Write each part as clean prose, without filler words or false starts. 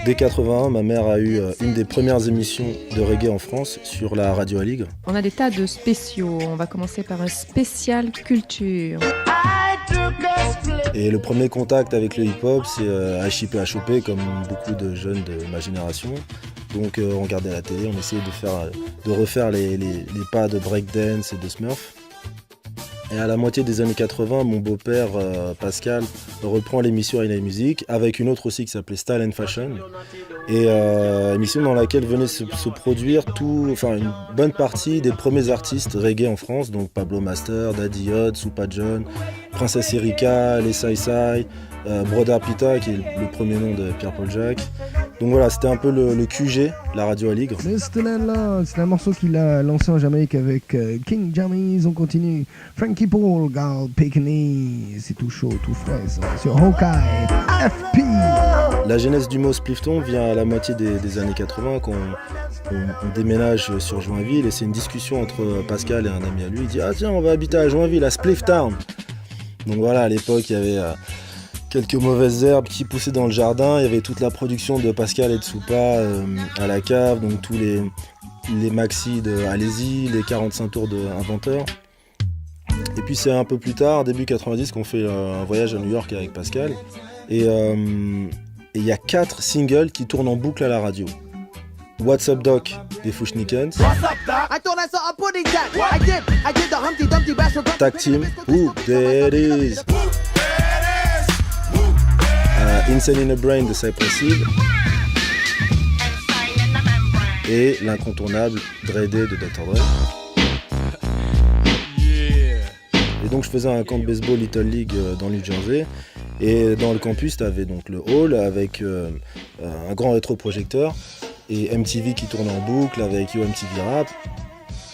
Dès 81, ma mère a eu une des premières émissions de reggae en France sur la radio Aligre. On a des tas de spéciaux. On va commencer par un spécial culture. Et le premier contact avec le hip-hop, c'est à chipper, à choper, comme beaucoup de jeunes de ma génération. Donc on regardait la télé, on essayait de refaire les pas de breakdance et de Smurf. Et à la moitié des années 80, mon beau-père Pascal reprend l'émission Inay Music avec une autre aussi qui s'appelait Style and Fashion. Et émission dans laquelle venait se produire une bonne partie des premiers artistes reggae en France, donc Pablo Master, Daddy Yacht, Supa John, Princess Erika, Les Sai Sai, Brother Pita qui est le premier nom de Pierre-Paul Jacques. Donc voilà, c'était un peu le QG, la radio Aligre. C'est un morceau qu'il a lancé en Jamaïque avec King Jammys. On continue. Frankie Paul, Gal Pickney. C'est tout chaud, tout frais sur Hawkeye FP. La genèse du mot Splifton vient à la moitié des années 80 quand on déménage sur Joinville et c'est une discussion entre Pascal et un ami à lui. Il dit « Ah tiens, on va habiter à Joinville, à Spliftown ». Donc voilà, à l'époque, il y avait quelques mauvaises herbes qui poussaient dans le jardin. Il y avait toute la production de Pascal et de Soupa à la cave, donc tous les maxi de Allez-y, les 45 tours de Inventeur. Et puis c'est un peu plus tard, début 90, qu'on fait un voyage à New York avec Pascal. Et il y a 4 singles qui tournent en boucle à la radio. What's Up Doc des Fushnikens. Tag Team, Who That Is. Insane in a Brain de Cypress Hill. Et l'incontournable Dre Day de Dr. Dre. Et donc je faisais un camp de baseball Little League dans le New Jersey. Et dans le campus, tu avais donc le hall avec un grand rétroprojecteur et MTV qui tourne en boucle avec Yo MTV Rap.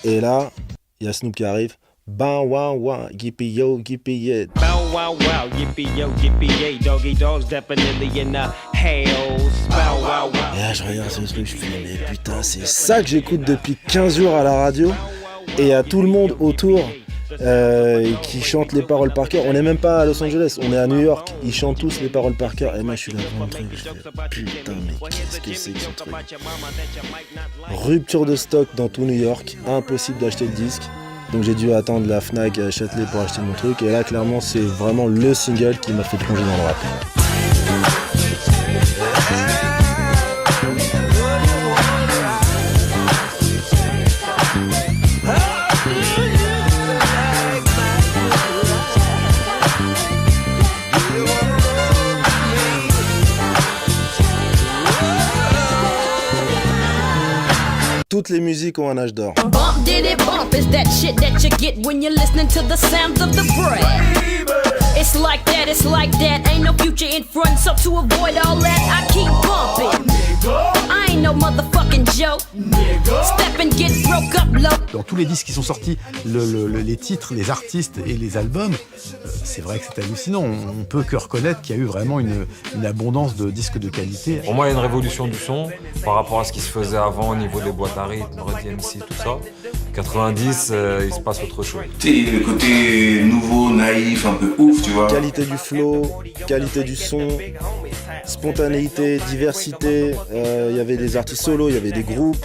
Et là, il y a Snoop qui arrive. Bow wow wow, yippee yo, yippee yeah. Bow wow wow, yippee yo, yippee yeah. Doggy dogs definitely in the house. Bow wow wow. Et là, je regarde ce truc, je me dis, mais putain, c'est ça que j'écoute depuis 15 jours à la radio. Et il y a tout le monde autour qui chante les paroles par cœur. On n'est même pas à Los Angeles, on est à New York. Ils chantent tous les paroles par cœur. Et moi, je suis là devant le truc. Je fais, putain, mais qu'est-ce que c'est que ce truc? Rupture de stock dans tout New York. Impossible d'acheter le disque. Donc j'ai dû attendre la Fnac à Châtelet pour acheter mon truc. Et là, clairement, c'est vraiment le single qui m'a fait plonger dans le rap. Toutes les musiques ont un âge d'or. Bump, did it bump is that shit that you get when you're listening to the sounds of the bread. It's like that, ain't no future in front, so to avoid all that, I keep bumping. I ain't no motherfucking joke. Step and get broke up low. Dans tous les disques qui sont sortis, les titres, les artistes et les albums, c'est vrai que c'est hallucinant. On peut que reconnaître qu'il y a eu vraiment une abondance de disques de qualité. Pour moi, il y a une révolution du son par rapport à ce qui se faisait avant au niveau des boîtes à rythme, DMC, tout ça. 90, il se passe autre chose. Tu sais, le côté nouveau, naïf, un peu ouf, tu vois. Qualité du flow, qualité du son, spontanéité, diversité. Il y avait des artistes solos, il y avait des groupes.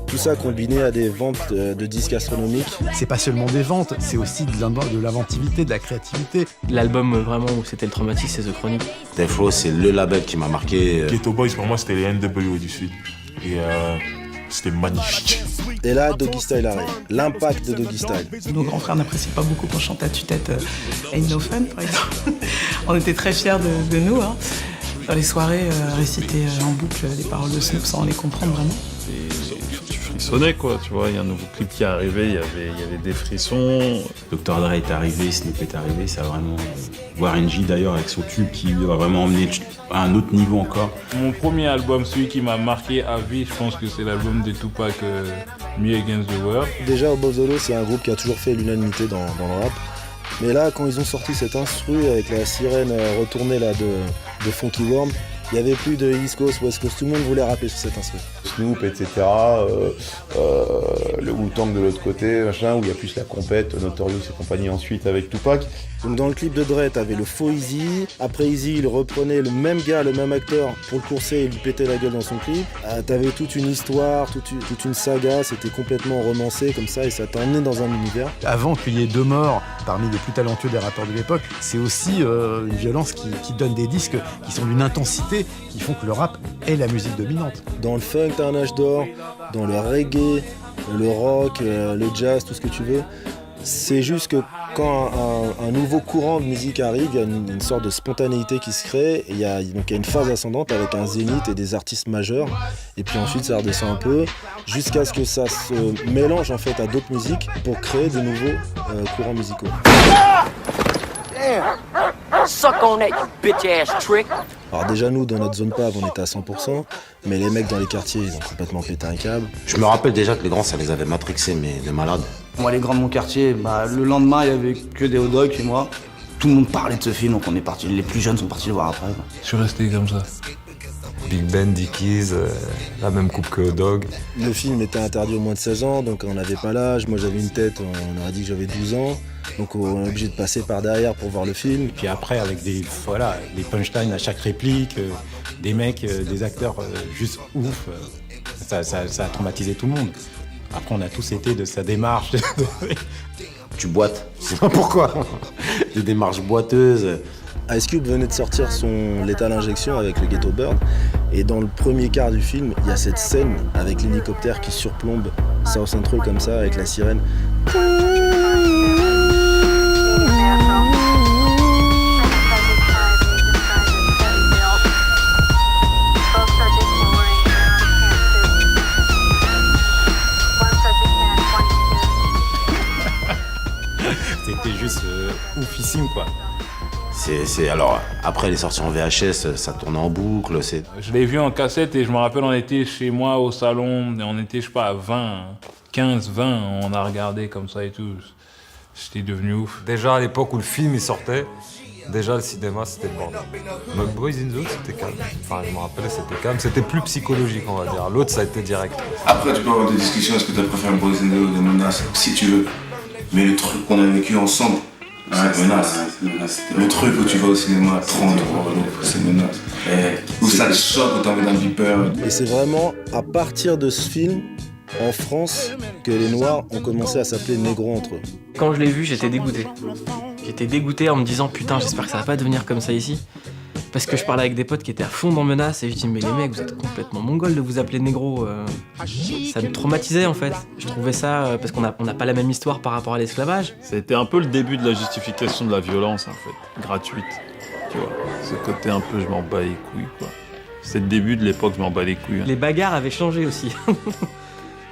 Tout ça combiné à des ventes de disques astronomiques. C'est pas seulement des ventes, c'est aussi de l'inventivité, de la créativité. L'album vraiment où c'était le traumatisme, c'est The Chronic. Death Row, c'est le label qui m'a marqué. Ghetto Boys, pour moi, c'était les NWO du Sud. Et c'était magnifique. Et là, Doggy Style arrive. L'impact de Doggy Style. Nos grands frères n'appréciaient pas beaucoup qu'on chante à tue-tête Ain't No Fun, par exemple. On était très fiers de nous. Hein. Dans les soirées, réciter en boucle les paroles de Snoop sans les comprendre vraiment. Tu frissonnais, quoi, tu vois. Il y a un nouveau clip qui est arrivé, il y avait des frissons. Dr. Dre est arrivé, Snoop est arrivé, ça a vraiment... Warren G d'ailleurs avec son tube qui va vraiment emmener à un autre niveau encore. Mon premier album, celui qui m'a marqué à vie, je pense que c'est l'album de Tupac, Me Against the World. Déjà, Obozolo, c'est un groupe qui a toujours fait l'unanimité dans le rap. Mais là, quand ils ont sorti cet instru avec la sirène retournée là, de Funky Worm, il Il n'y avait plus de East Coast, West Coast, tout le monde voulait rapper sur cet instrument. Snoop, etc. Le Wu-Tang de l'autre côté, machin, où il y a plus la compète, Notorious et compagnie ensuite avec Tupac. Donc dans le clip de Dre, t'avais le faux Easy. Après Easy, il reprenait le même gars, le même acteur pour le courser et lui pétait la gueule dans son clip. T'avais toute une histoire, toute une saga, c'était complètement romancé comme ça et ça t'a emmené dans un univers. Avant qu'il y ait 2 morts parmi les plus talentueux des rappeurs de l'époque, c'est aussi une violence qui donne des disques qui sont d'une intensité qui font que le rap est la musique dominante. Dans le funk, t'as un âge d'or, dans le reggae, le rock, le jazz, tout ce que tu veux. C'est juste que quand un nouveau courant de musique arrive, il y a une sorte de spontanéité qui se crée. Et il y a une phase ascendante avec un zénith et des artistes majeurs. Et puis ensuite, ça redescend un peu jusqu'à ce que ça se mélange en fait à d'autres musiques pour créer de nouveaux courants musicaux. Suck on that, you bitch ass trick. Alors déjà nous dans notre zone PAV on était à 100%, mais les mecs dans les quartiers ils ont complètement pété un câble. Je me rappelle déjà que les grands ça les avait matrixés mais de malades. Moi les grands de mon quartier, le lendemain il y avait que des hot dogs chez moi. Tout le monde parlait de ce film donc on est parti, les plus jeunes sont partis le voir après. Je suis resté comme ça. Big Ben, Dickies, la même coupe que Hot Dog. Le film était interdit aux moins de 16 ans, donc on n'avait pas l'âge. Moi j'avais une tête, on aurait dit que j'avais 12 ans. Donc on est obligé de passer par derrière pour voir le film. Puis après avec des punchlines à chaque réplique, des mecs, des acteurs juste ouf, ça a traumatisé tout le monde. Après on a tous été de sa démarche. Tu boites, je sais pas pourquoi. Des démarches boiteuses. Ice Cube venait de sortir son Lethal Injection avec le Ghetto Bird et dans le premier quart du film, il y a cette scène avec l'hélicoptère qui surplombe South Central comme ça avec la sirène. C'était juste oufissime quoi. Alors, après, elle est sortie en VHS, ça tourne en boucle. Je l'ai vu en cassette et je me rappelle, on était chez moi au salon, et on était, je sais pas, 15, 20, on a regardé comme ça et tout. J'étais devenu ouf. Déjà à l'époque où le film il sortait, déjà le cinéma c'était le bordel. Mais Boys in the Hood c'était calme. Enfin, je me rappelle, c'était calme. C'était plus psychologique, on va dire. L'autre, ça a été direct. Après, tu peux avoir des discussions, est-ce que tu préfères Boys in the Hood ou Menace, si tu veux. Mais le truc qu'on a vécu ensemble, c'est Menace. Le truc où tu vas au cinéma à 30 €, c'est Menace. Où ça te choque, où t'as envie d'un beeper. Et c'est vraiment à partir de ce film, en France, que les Noirs ont commencé à s'appeler négros entre eux. Quand je l'ai vu, j'étais dégoûté. J'étais dégoûté en me disant putain, j'espère que ça va pas devenir comme ça ici. Parce que je parlais avec des potes qui étaient à fond dans Menace et je dis mais les mecs, vous êtes complètement mongols de vous appeler négro. Ça me traumatisait en fait. Je trouvais ça parce qu'on n'a pas la même histoire par rapport à l'esclavage. C'était un peu le début de la justification de la violence en fait, gratuite. Tu vois, ce côté un peu je m'en bats les couilles quoi. C'est le début de l'époque je m'en bats les couilles. Les bagarres avaient changé aussi.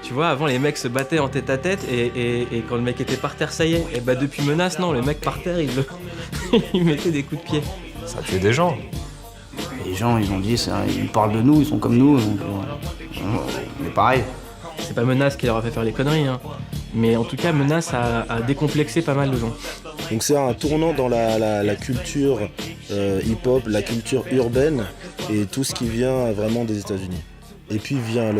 Tu vois, avant les mecs se battaient en tête à tête et quand le mec était par terre, ça y est. Et bah depuis Menace, non, le mec par terre, il mettait des coups de pied. Ça tuait des gens. Et les gens, ils ont dit, ils parlent de nous, ils sont comme nous, donc, on est pareil. C'est pas Menace qui leur a fait faire les conneries, hein. Mais en tout cas, Menace a décomplexé pas mal de gens. Donc c'est un tournant dans la culture hip-hop, la culture urbaine et tout ce qui vient vraiment des États-Unis. Et puis vient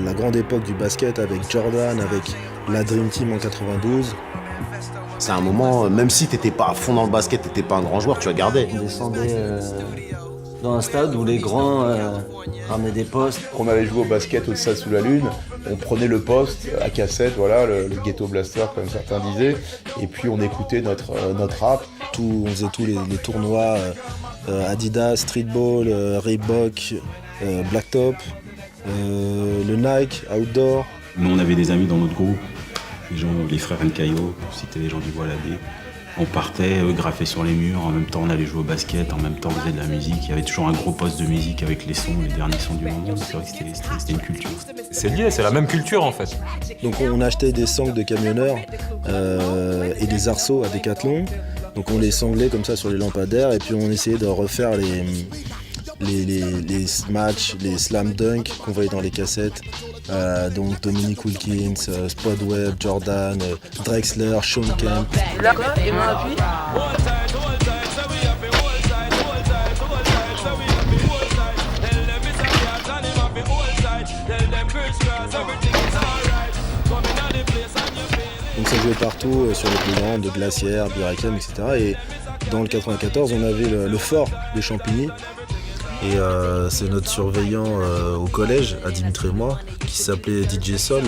la grande époque du basket avec Jordan, avec la Dream Team en 92. C'est un moment, même si t'étais pas à fond dans le basket, t'étais pas un grand joueur, tu regardais. On descendait dans un stade où les grands ramenaient des postes. On avait joué au basket au stade sous la lune, on prenait le poste à cassette, voilà, le ghetto blaster comme certains disaient, et puis on écoutait notre rap. On faisait tous les tournois Adidas, Streetball, Reebok, Blacktop, le Nike, Outdoor. Nous on avait des amis dans notre groupe, les frères Nkayo, c'était les gens du Bois-l'Abbé. On partait, graffer sur les murs, en même temps on allait jouer au basket, en même temps on faisait de la musique. Il y avait toujours un gros poste de musique avec les sons, les derniers sons du moment. C'est vrai que c'était une culture. C'est lié, c'est la même culture en fait. Donc on achetait des sangles de camionneurs et des arceaux à Decathlon. Donc on les sanglait comme ça sur les lampadaires et puis on essayait de refaire les matchs, les slam dunk qu'on voyait dans les cassettes. Donc Dominique Wilkins, Spud Webb, Jordan, Drexler, Sean Kemp. Donc ça jouait partout sur les playgrounds de Glacière, Birakem, etc. Et dans le 94, on avait le fort de Champigny. Et c'est notre surveillant au collège, à Dimitri et moi, qui s'appelait DJ Sol,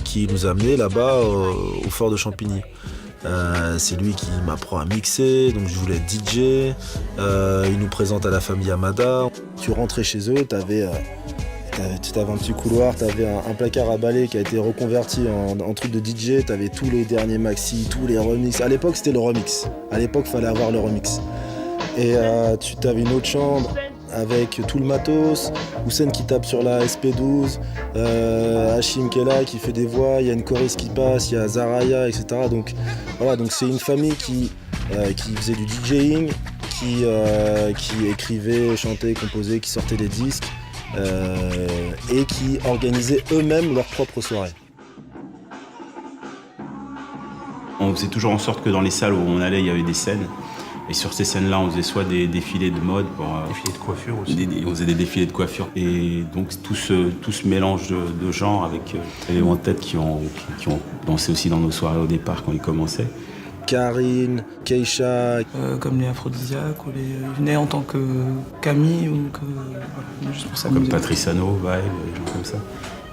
qui nous a amenés là-bas au fort de Champigny. C'est lui qui m'apprend à mixer, donc je voulais être DJ. Il nous présente à la famille Amada. Tu rentrais chez eux, t'avais un petit couloir, t'avais un placard à balai qui a été reconverti en truc de DJ. T'avais tous les derniers maxi, tous les remix. À l'époque, c'était le remix. À l'époque, fallait avoir le remix. Et tu t'avais une autre chambre avec tout le matos, Houssen qui tape sur la SP12, Hachim qui est là, qui fait des voix, il y a une choriste qui passe, il y a Zaraya, etc. Donc voilà, donc c'est une famille qui faisait du DJing, qui écrivait, chantait, composait, qui sortait des disques et qui organisait eux-mêmes leurs propres soirées. On faisait toujours en sorte que dans les salles où on allait, il y avait des scènes. Et sur ces scènes-là, on faisait soit des défilés de mode, défilés de coiffure aussi. On faisait des défilés de coiffure. Et donc tout ce mélange de genres avec les en tête qui ont dansé aussi dans nos soirées au départ quand ils commençaient. Karine, Keisha. Comme les Aphrodisiaques, ou ils venaient en tant que Camille, ou que. Voilà, juste pour ça. Comme Patrice Hano, Vibe, des gens comme ça.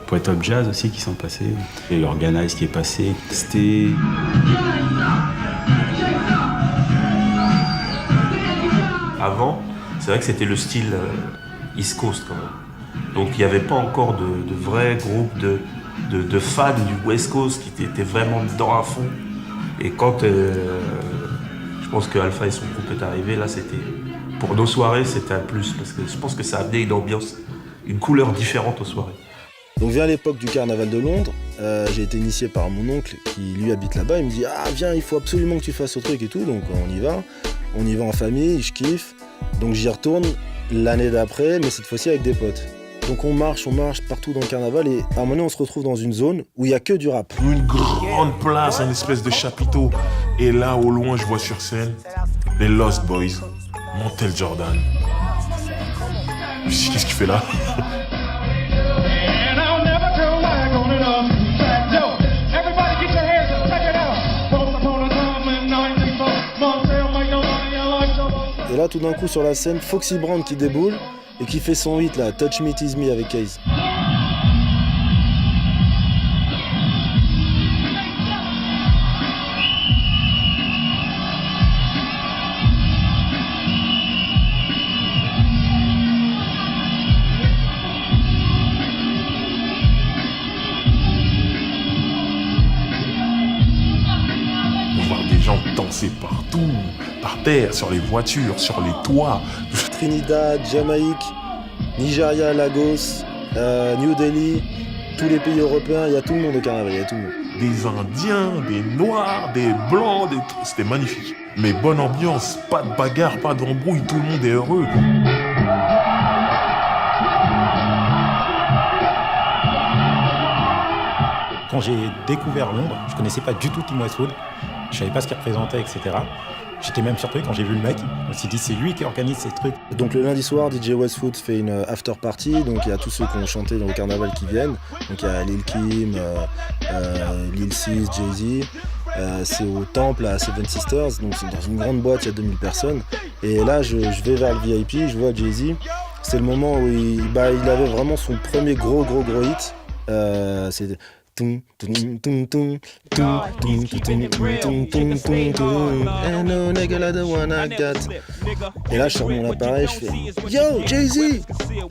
Poète Top Jazz aussi qui sont passés. Et l'Organize qui est passé. C'était. Avant, c'est vrai que c'était le style East Coast quand même. Donc il n'y avait pas encore de vrais groupes de fans du West Coast qui étaient vraiment dedans à fond. Et quand je pense que Alpha et son groupe est arrivé, là c'était pour nos soirées c'était un plus parce que je pense que ça a amené une ambiance, une couleur différente aux soirées. Donc vient l'époque du carnaval de Londres, j'ai été initié par mon oncle qui lui habite là-bas, il me dit ah viens il faut absolument que tu fasses ce truc et tout, donc on y va en famille, je kiffe, donc j'y retourne l'année d'après mais cette fois-ci avec des potes. Donc on marche partout dans le carnaval et à un moment donné on se retrouve dans une zone où il n'y a que du rap. Une grande place, une espèce de chapiteau et là au loin je vois sur scène les Lost Boys, Montel Jordan. Je me dis qu'est-ce qu'il fait là? Et là tout d'un coup sur la scène, Foxy Brown qui déboule et qui fait son hit là, Touch Me Tease Me avec Case. Danser partout, par terre, sur les voitures, sur les toits. Trinidad, Jamaïque, Nigeria, Lagos, New Delhi, tous les pays européens, il y a tout le monde au carnaval, il y a tout le monde. Des Indiens, des Noirs, des Blancs, c'était magnifique. Mais bonne ambiance, pas de bagarre, pas d'embrouille, tout le monde est heureux. Quand j'ai découvert Londres, je connaissais pas du tout Tim Westwood. Je savais pas ce qu'il représentait, etc. J'étais même surpris quand j'ai vu le mec. Je me suis dit, c'est lui qui organise ces trucs. Donc le lundi soir, DJ Westwood fait une after party. Donc il y a tous ceux qui ont chanté dans le carnaval qui viennent. Donc il y a Lil Kim, Lil Sis, Jay-Z. C'est au temple à Seven Sisters. Donc c'est dans une grande boîte, il y a 2000 personnes. Et là, je vais vers le VIP, je vois Jay-Z. C'est le moment où il avait vraiment son premier gros hit. C'est... Et là je sors mon appareil, je fais Yo Jay-Z.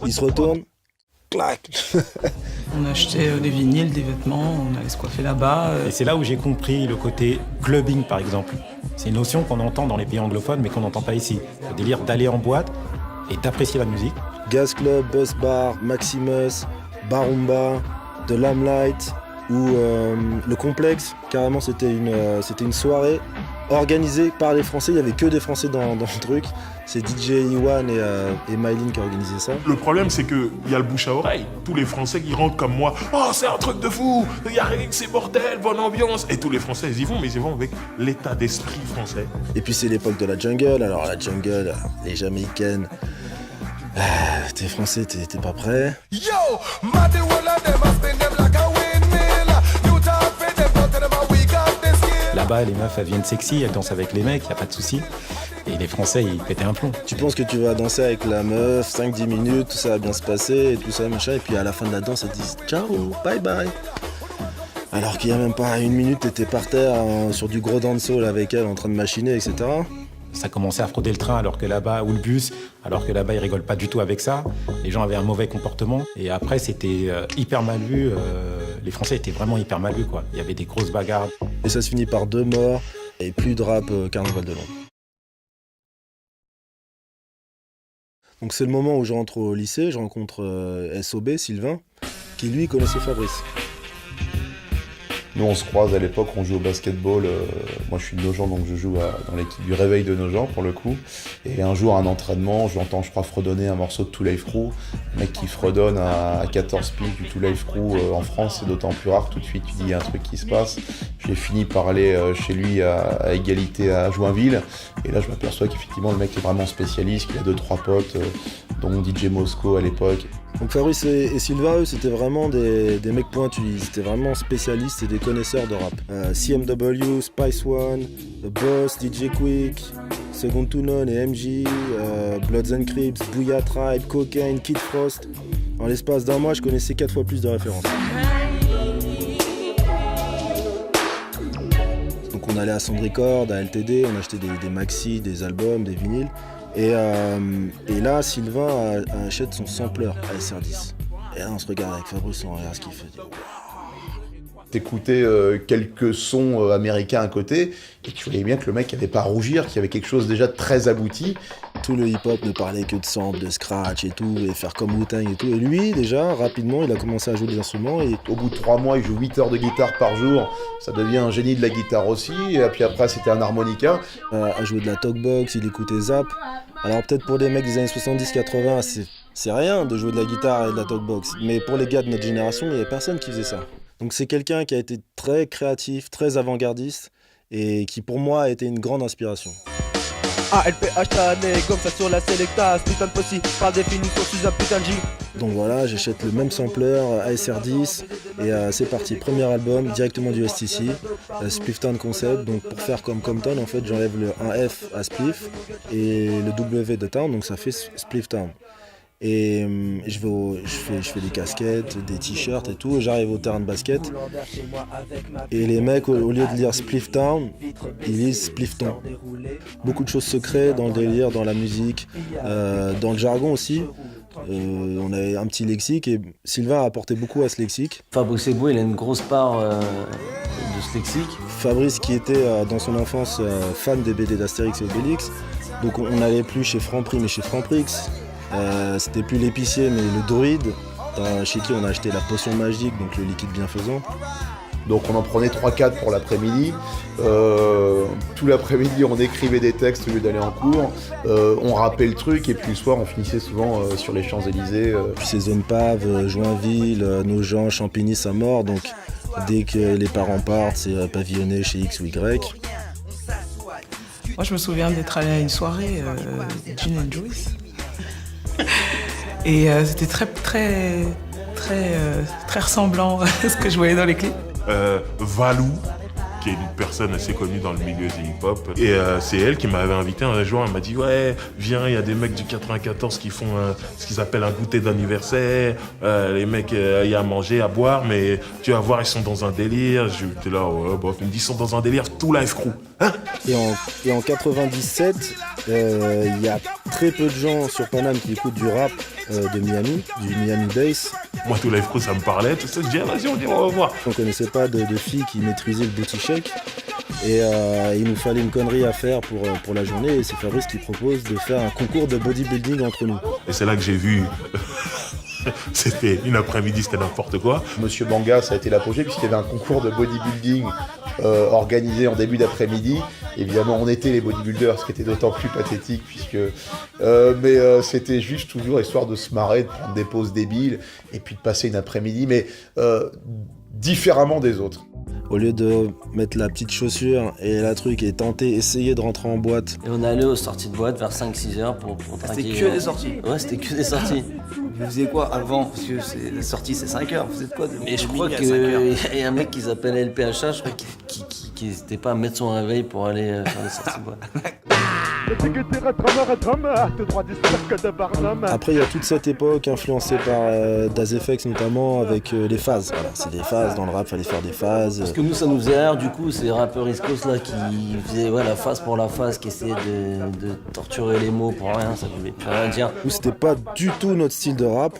Il se retourne, clac. On achetait des vinyles, des vêtements, on allait se coiffer là-bas. Et c'est là où j'ai compris le côté clubbing par exemple. C'est une notion qu'on entend dans les pays anglophones mais qu'on n'entend pas ici. Le délire d'aller en boîte et d'apprécier la musique. Gas Club, Buzz Bar, Maximus, Barumba, The Lamplight ou le Complexe, carrément c'était une soirée organisée par les Français, il n'y avait que des Français dans le truc. C'est DJ Iwan et Mylin qui a organisé ça. Le problème c'est qu'il y a le bouche à oreille, tous les Français qui rentrent comme moi, oh c'est un truc de fou, c'est mortel, bonne ambiance. Et tous les Français ils y vont, mais ils y vont avec l'état d'esprit français. Et puis c'est l'époque de la jungle, alors la jungle, les Jamaïcaines, t'es Français, t'es pas prêt. Yo, là-bas, les meufs, elles viennent sexy, elles dansent avec les mecs, y a pas de souci. Et les Français, ils pétaient un plomb. Tu penses que tu vas danser avec la meuf, 5-10 minutes, tout ça va bien se passer, et tout ça, machin, et puis à la fin de la danse, elles te disent ciao, bye bye. Alors qu'il y a même pas une minute, t'étais par terre sur du gros dancehall avec elle en train de machiner, etc. Ça commençait à frauder le train alors que là-bas, ou le bus, alors que là-bas, ils rigolent pas du tout avec ça. Les gens avaient un mauvais comportement. Et après, c'était hyper mal vu. Les Français étaient vraiment hyper mal vus, quoi. Il y avait des grosses bagarres. Et ça se finit par 2 morts et plus de rap Carnaval de Londres. Donc c'est le moment où je rentre au lycée, je rencontre SOB, Sylvain, qui lui connaissait Fabrice. Nous on se croise à l'époque, on joue au basketball, moi je suis de Nogent donc je joue dans l'équipe du Réveil de Nogent pour le coup. Et un jour à un entraînement, j'entends je crois fredonner un morceau de Two Live Crew. Un mec qui fredonne à 14 piges du Two Live Crew en France, c'est d'autant plus rare, tout de suite tu dis il y a un truc qui se passe. J'ai fini par aller chez lui à égalité à Joinville. Et là je m'aperçois qu'effectivement le mec est vraiment spécialiste, qu'il a 2-3 potes, dont DJ Mosco à l'époque. Donc Fabrice et Sylvain, eux, c'était vraiment des mecs pointus, ils étaient vraiment spécialistes et des connaisseurs de rap. CMW, Spice One, The Boss, DJ Quick, Second to None et MJ, Bloods and Crips, Booyah Tribe, Cocaine, Kid Frost. En l'espace d'un mois, je connaissais 4 fois plus de références. Donc on allait à Sound Record, à LTD, on achetait des maxi, des albums, des vinyles. Et là, Sylvain achète son sampler à SR10. Et là, on se regarde avec Fabrice, on regarde ce qu'il fait. T'écoutais quelques sons américains à côté, et tu voyais bien que le mec n'avait pas à rougir, qu'il y avait quelque chose déjà de très abouti. Tout le hip-hop ne parlait que de samples, de scratch et tout, et faire comme Wu-Tang et tout. Et lui, déjà, rapidement, il a commencé à jouer des instruments. Et au bout de 3 mois, il joue 8 heures de guitare par jour. Ça devient un génie de la guitare aussi. Et puis après, c'était un harmonica. À jouer de la talkbox, il écoutait Zap. Alors peut-être pour les mecs des années 70-80, c'est rien de jouer de la guitare et de la talkbox. Mais pour les gars de notre génération, il n'y avait personne qui faisait ça. Donc c'est quelqu'un qui a été très créatif, très avant-gardiste, et qui pour moi a été une grande inspiration. ALPH, comme ça sur la Selecta, putain de possi, par définition, suis un putain de J. Donc voilà, j'achète le même sampler ASR10 et c'est parti, premier album directement du STC, Splifftown Concept. Donc pour faire comme Compton, en fait, j'enlève le 1F à Spliff et le W de Town, donc ça fait Splifftown. Et je fais des casquettes, des t-shirts et tout, et j'arrive au terrain de basket. Et les mecs, au lieu de lire Splifftown, ils lisent Spliffton. Beaucoup de choses se créent dans le délire, dans la musique, dans le jargon aussi. On avait un petit lexique et Sylvain a apporté beaucoup à ce lexique. Fabrice Eboué, il a une grosse part de ce lexique. Fabrice qui était dans son enfance fan des BD d'Astérix et Obélix. Donc on n'allait plus chez Franprix mais chez Franprix. C'était plus l'épicier mais le druide, chez qui on a acheté la potion magique, donc le liquide bienfaisant. Donc on en prenait 3-4 pour l'après-midi. Tout l'après-midi on écrivait des textes au lieu d'aller en cours. On rappelait le truc et puis le soir on finissait souvent sur les Champs-Élysées. Puis c'est zone Pave, Joinville, Nogent, Champigny, Saint-Maur. Donc dès que les parents partent, c'est pavillonné chez X ou Y. Moi je me souviens d'être allé à une soirée Gin and Juice. Et c'était très ressemblant à ce que je voyais dans les clips. Valou, qui est une personne assez connue dans le milieu du hip-hop. Et c'est elle qui m'avait invité un jour, elle m'a dit « Ouais, viens, il y a des mecs du 94 qui font ce qu'ils appellent un goûter d'anniversaire. Les mecs, il y a à manger, à boire, mais tu vas voir, ils sont dans un délire. » J'étais là, ouais, bof, il me dit « Ils sont dans un délire, tout Live Crew. » Hein? Et en 97, il y a très peu de gens sur Paname qui écoutent du rap de Miami, du Miami Bass. Moi, tout Live Crew, ça me parlait, tout ça. Je dis, ah, vas-y, on va voir. On connaissait pas de filles qui maîtrisaient le booty shake. Et il nous fallait une connerie à faire pour la journée. Et c'est Fabrice qui propose de faire un concours de bodybuilding entre nous. Et c'est là que j'ai vu... C'était une après-midi, c'était n'importe quoi. Monsieur Banga, ça a été l'apogée puisqu'il y avait un concours de bodybuilding organisé en début d'après-midi. Évidemment, on était les bodybuilders, ce qui était d'autant plus pathétique puisque... mais c'était juste toujours histoire de se marrer, de prendre des pauses débiles et puis de passer une après-midi, mais différemment des autres. Au lieu de mettre la petite chaussure et la truc et tenter, essayer de rentrer en boîte. Et on allait aux sorties de boîte vers 5-6 heures pour C'était que des sorties. Ouais, c'était que des sorties. Vous faisiez quoi avant? Parce que la sortie c'est 5 heures. Vous faites quoi Et je crois qu'il y a un mec qui s'appelle LPH, je crois, qui qui n'hésitait pas à mettre son réveil pour aller faire des sorties de boîte. Après, il y a toute cette époque influencée par Das FX notamment, avec les phases. Voilà, c'est des phases, dans le rap, fallait faire des phases. Parce que nous, ça nous faisait rire, du coup, ces rappeurs East Coast là qui faisaient la phase pour la phase, qui essayaient de torturer les mots pour rien, ça voulait plus rien dire. Nous, c'était pas du tout notre style de rap.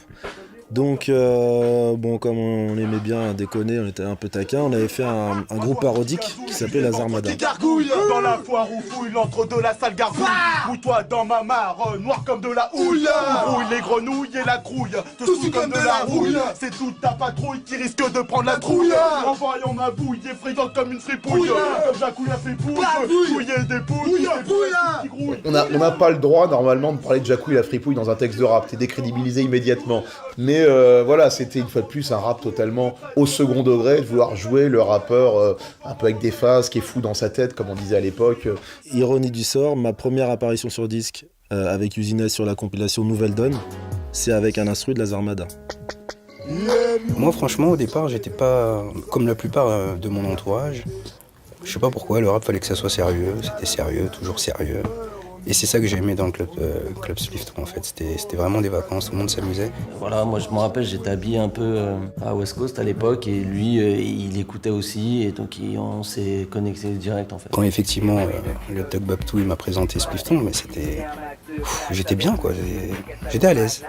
Donc, bon, comme on aimait bien déconner, on était un peu taquin, on avait fait un groupe parodique qui s'appelait La Zarmada. Dans la foire où fouille l'entre de la sale gargouille. Mouille-toi dans ma mare, noir comme de la houille. Rouille les grenouilles et la grouille, te sous comme de la rouille. C'est toute ta patrouille qui risque de prendre la trouille. En voyant ma bouille effrayante comme une fripouille. Comme Jacouille a fait pouille, fouiller des pouilles. On n'a pas le droit normalement de parler de Jacouille la fripouille dans un texte de rap, t'es décrédibilisé immédiatement. Mais voilà, c'était une fois de plus un rap totalement au second degré, de vouloir jouer le rappeur un peu avec des phases, qui est fou dans sa tête, comme on disait à l'époque. Ironie du sort, ma première apparition sur disque avec Usinez sur la compilation Nouvelle Donne, c'est avec un instru de La Zarmada. Moi franchement au départ j'étais pas comme la plupart de mon entourage. Je sais pas pourquoi, le rap fallait que ça soit sérieux, c'était sérieux, toujours sérieux. Et c'est ça que j'ai aimé dans le club Splifton en fait, c'était vraiment des vacances, tout le monde s'amusait. Voilà, moi je me rappelle, j'étais habillé un peu à West Coast à l'époque et lui il écoutait aussi et donc on s'est connecté direct en fait. Quand effectivement le Doc Babtou il m'a présenté Splifton, mais c'était... J'étais bien quoi, j'étais à l'aise.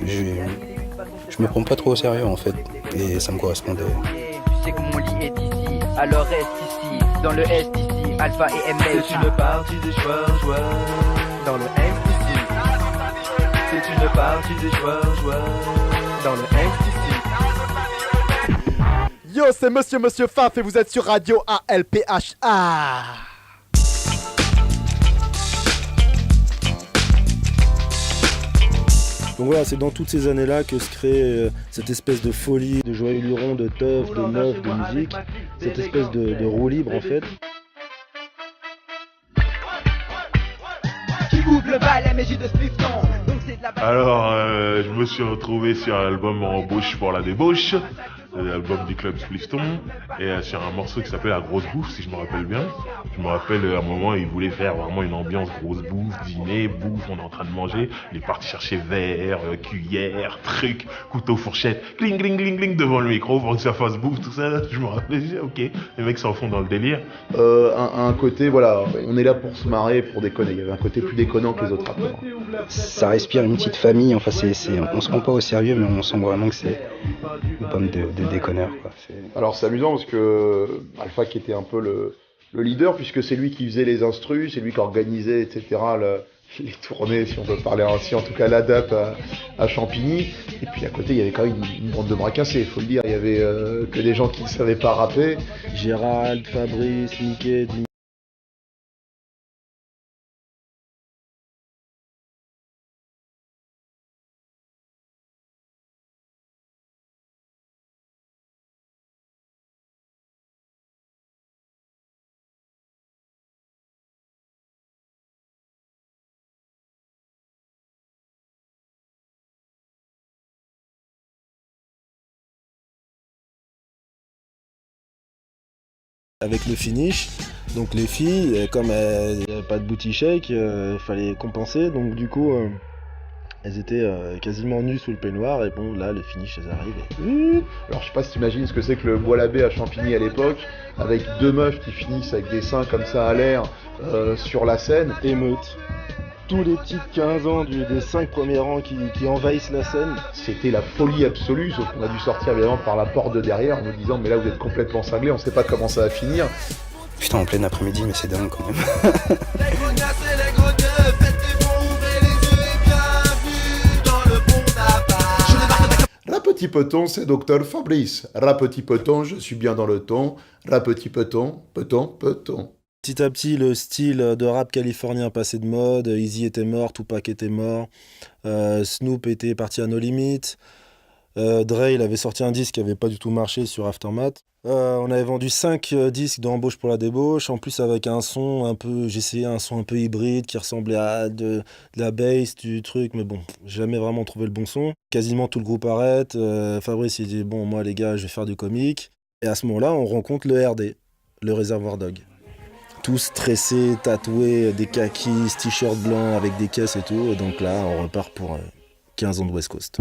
Je me prends pas trop au sérieux en fait et ça me correspondait. Tu sais que mon lit est ici, alors reste ici, dans le Est ici. Alpha et ML. C'est une partie des joueurs dans le Est ici. C'est une partie des joueurs dans le Est ici. Yo, c'est Monsieur Faf et vous êtes sur Radio ALPHA. Donc voilà, c'est dans toutes ces années-là que se crée cette espèce de folie, de joyeux luron, de teuf, de meuf, de musique, cette espèce de roue libre en fait. Alors, je me suis retrouvé sur l'album Embauche pour la débauche, l'album du club Splifton, et sur un morceau qui s'appelle La Grosse Bouffe, si je me rappelle bien. Je me rappelle à un moment, il voulait faire vraiment une ambiance grosse bouffe, dîner, bouffe, on est en train de manger. Il est parti chercher verre, cuillère, truc, couteau, fourchette, cling, cling, cling, cling devant le micro pour que ça fasse bouffe, tout ça. Je me rappelle, ok, les mecs s'en font dans le délire. Un côté, voilà, on est là pour se marrer, pour déconner. Il y avait un côté plus déconnant que les autres rappeurs. Ça respire une petite famille, enfin on se prend pas au sérieux mais on sent vraiment que c'est une bande de déconneurs quoi. Alors c'est amusant parce que Alpha qui était un peu le leader puisque c'est lui qui faisait les instrus, c'est lui qui organisait etc. Les tournées si on peut parler ainsi, en tout cas l'adap à Champigny. Et puis à côté il y avait quand même une bande de bras cassés, faut le dire, il y avait que des gens qui ne savaient pas rapper. Gérald, Fabrice, Mickey, avec le finish, donc les filles, comme elles n'avaient pas de booty shake, il fallait compenser, donc du coup elles étaient quasiment nues sous le peignoir et bon là le finish elles arrivent. Alors je sais pas si t'imagines ce que c'est que le Bois Labbé à Champigny à l'époque, avec deux meufs qui finissent avec des seins comme ça à l'air sur la scène. Émeute. Tous les petits de 15 ans des 5 premiers rangs qui envahissent la scène. C'était la folie absolue, sauf qu'on a dû sortir évidemment par la porte de derrière en nous disant mais là vous êtes complètement cinglés, on sait pas comment ça va finir. Putain en plein après-midi mais c'est dingue quand même. Petit peton, c'est Docteur Fabrice. Petit peton, je suis bien dans le ton. Petit peton, peton. Petit à petit, le style de rap californien passait de mode. Easy était mort, Tupac était mort. Snoop était parti à No Limit. Dre, il avait sorti un disque qui n'avait pas du tout marché sur Aftermath. On avait vendu 5 disques d'Embauche pour la débauche. En plus, avec un son un peu... J'ai essayé un son un peu hybride qui ressemblait à de la bass, du truc. Mais bon, j'ai jamais vraiment trouvé le bon son. Quasiment tout le groupe arrête. Fabrice, il dit, bon, moi, les gars, je vais faire du comique. Et à ce moment-là, on rencontre le RD. le Réservoir Dog. Tous tressés, tatoués, des kakis, t-shirts blancs avec des caisses et tout. Et donc là, on repart pour 15 ans de West Coast.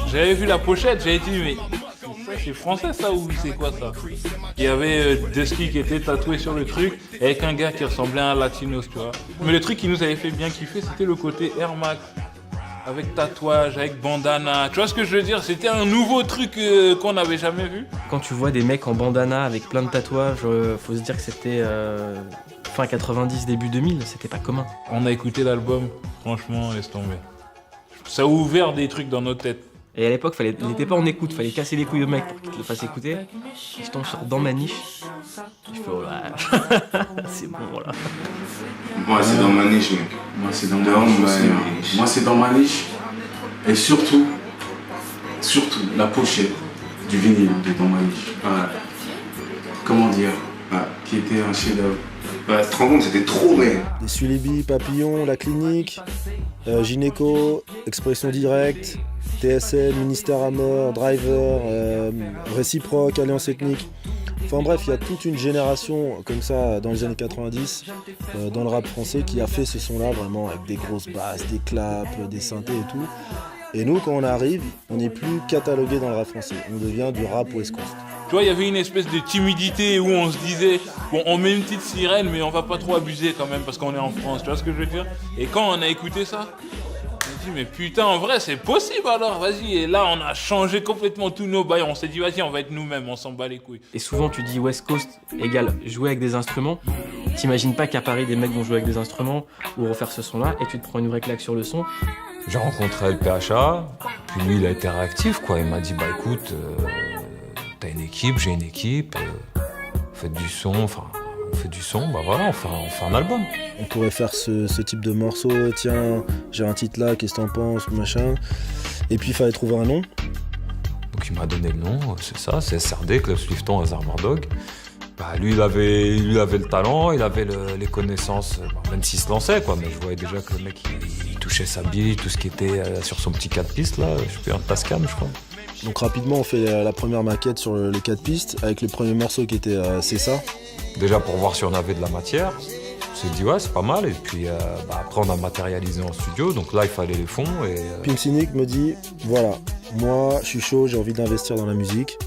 J'avais vu la pochette, j'avais dit mais c'est français ça ou c'est quoi ça? Il y avait Dusky qui était tatoué sur le truc avec un gars qui ressemblait à un latinos, tu vois. Mais le truc qui nous avait fait bien kiffer, c'était le côté Air Max. Avec tatouage, avec bandana, tu vois ce que je veux dire? C'était un nouveau truc qu'on n'avait jamais vu. Quand tu vois des mecs en bandana avec plein de tatouages, faut se dire que c'était fin 90, début 2000, c'était pas commun. On a écouté l'album, franchement, laisse tomber. Ça a ouvert des trucs dans nos têtes. Et à l'époque, il n'était pas en écoute, fallait casser les couilles au mec pour qu'il te le fasse écouter. Et je tombe sur Dans ma niche. Je fais oh là, c'est bon là. Moi c'est dans ma niche mec. Moi c'est dans ma niche. Moi c'est dans ma niche. Et surtout, la pochette du vinyle de Dans ma niche. Voilà. Comment dire, qui était un chef-d'œuvre. Bah, tu te rends compte, c'était trop bien. Des Sulibi, Papillon, La Clinique, Gynéco, Expression Directe, TSM, Ministère à mort, Driver, Réciproque, Alliance Ethnique. Enfin bref, il y a toute une génération comme ça dans les années 90 dans le rap français qui a fait ce son-là vraiment avec des grosses basses, des claps, des synthés et tout. Et nous, quand on arrive, on n'est plus catalogué dans le rap français. On devient du rap West Coast. Tu vois, il y avait une espèce de timidité où on se disait, bon, on met une petite sirène, mais on va pas trop abuser quand même parce qu'on est en France, tu vois ce que je veux dire? Et quand on a écouté ça, on s'est dit, mais putain, en vrai, c'est possible alors, vas-y. Et là, on a changé complètement tous nos bails. On s'est dit, vas-y, on va être nous-mêmes, on s'en bat les couilles. Et souvent, tu dis West Coast égale jouer avec des instruments. T'imagines pas qu'à Paris, des mecs vont jouer avec des instruments ou refaire ce son-là, et tu te prends une vraie claque sur le son. J'ai rencontré LPHA, puis lui, il a été réactif, quoi. Il m'a dit, bah écoute, t'as une équipe, j'ai une équipe, faites du son, enfin, on fait du son, bah voilà, on fait un album. On pourrait faire ce type de morceau, tiens, j'ai un titre là, qu'est-ce que t'en penses, machin. Et puis il fallait trouver un nom. Donc il m'a donné le nom, c'est ça, c'est SRD, Club Swifton, Réservoir Dog. Bah lui, il avait le talent, il avait les connaissances, même s'il se lançait, quoi. Mais je voyais déjà que le mec, il touchait sa bille, tout ce qui était sur son petit 4 pistes, là, je suis un Tascam, je crois. Donc rapidement, on fait la première maquette sur les 4 pistes, avec le premier morceau qui était C'est ça. Déjà pour voir si on avait de la matière, on s'est dit ouais, c'est pas mal, et puis après on a matérialisé en studio, donc là il fallait les fonds. Et Pimp Cynic me dit, voilà, moi je suis chaud, j'ai envie d'investir dans la musique,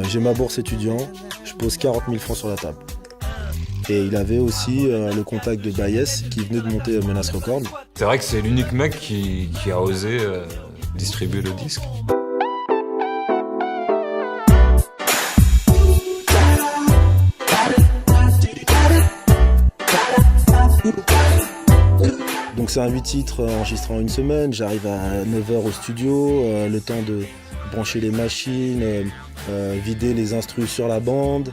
j'ai ma bourse étudiant, je pose 40 000 francs sur la table. Et il avait aussi le contact de Baez qui venait de monter Menace Records. C'est vrai que c'est l'unique mec qui a osé distribuer le disque. Donc c'est un 8 titres enregistré en une semaine, j'arrive à 9h au studio, le temps de brancher les machines, vider les instrus sur la bande,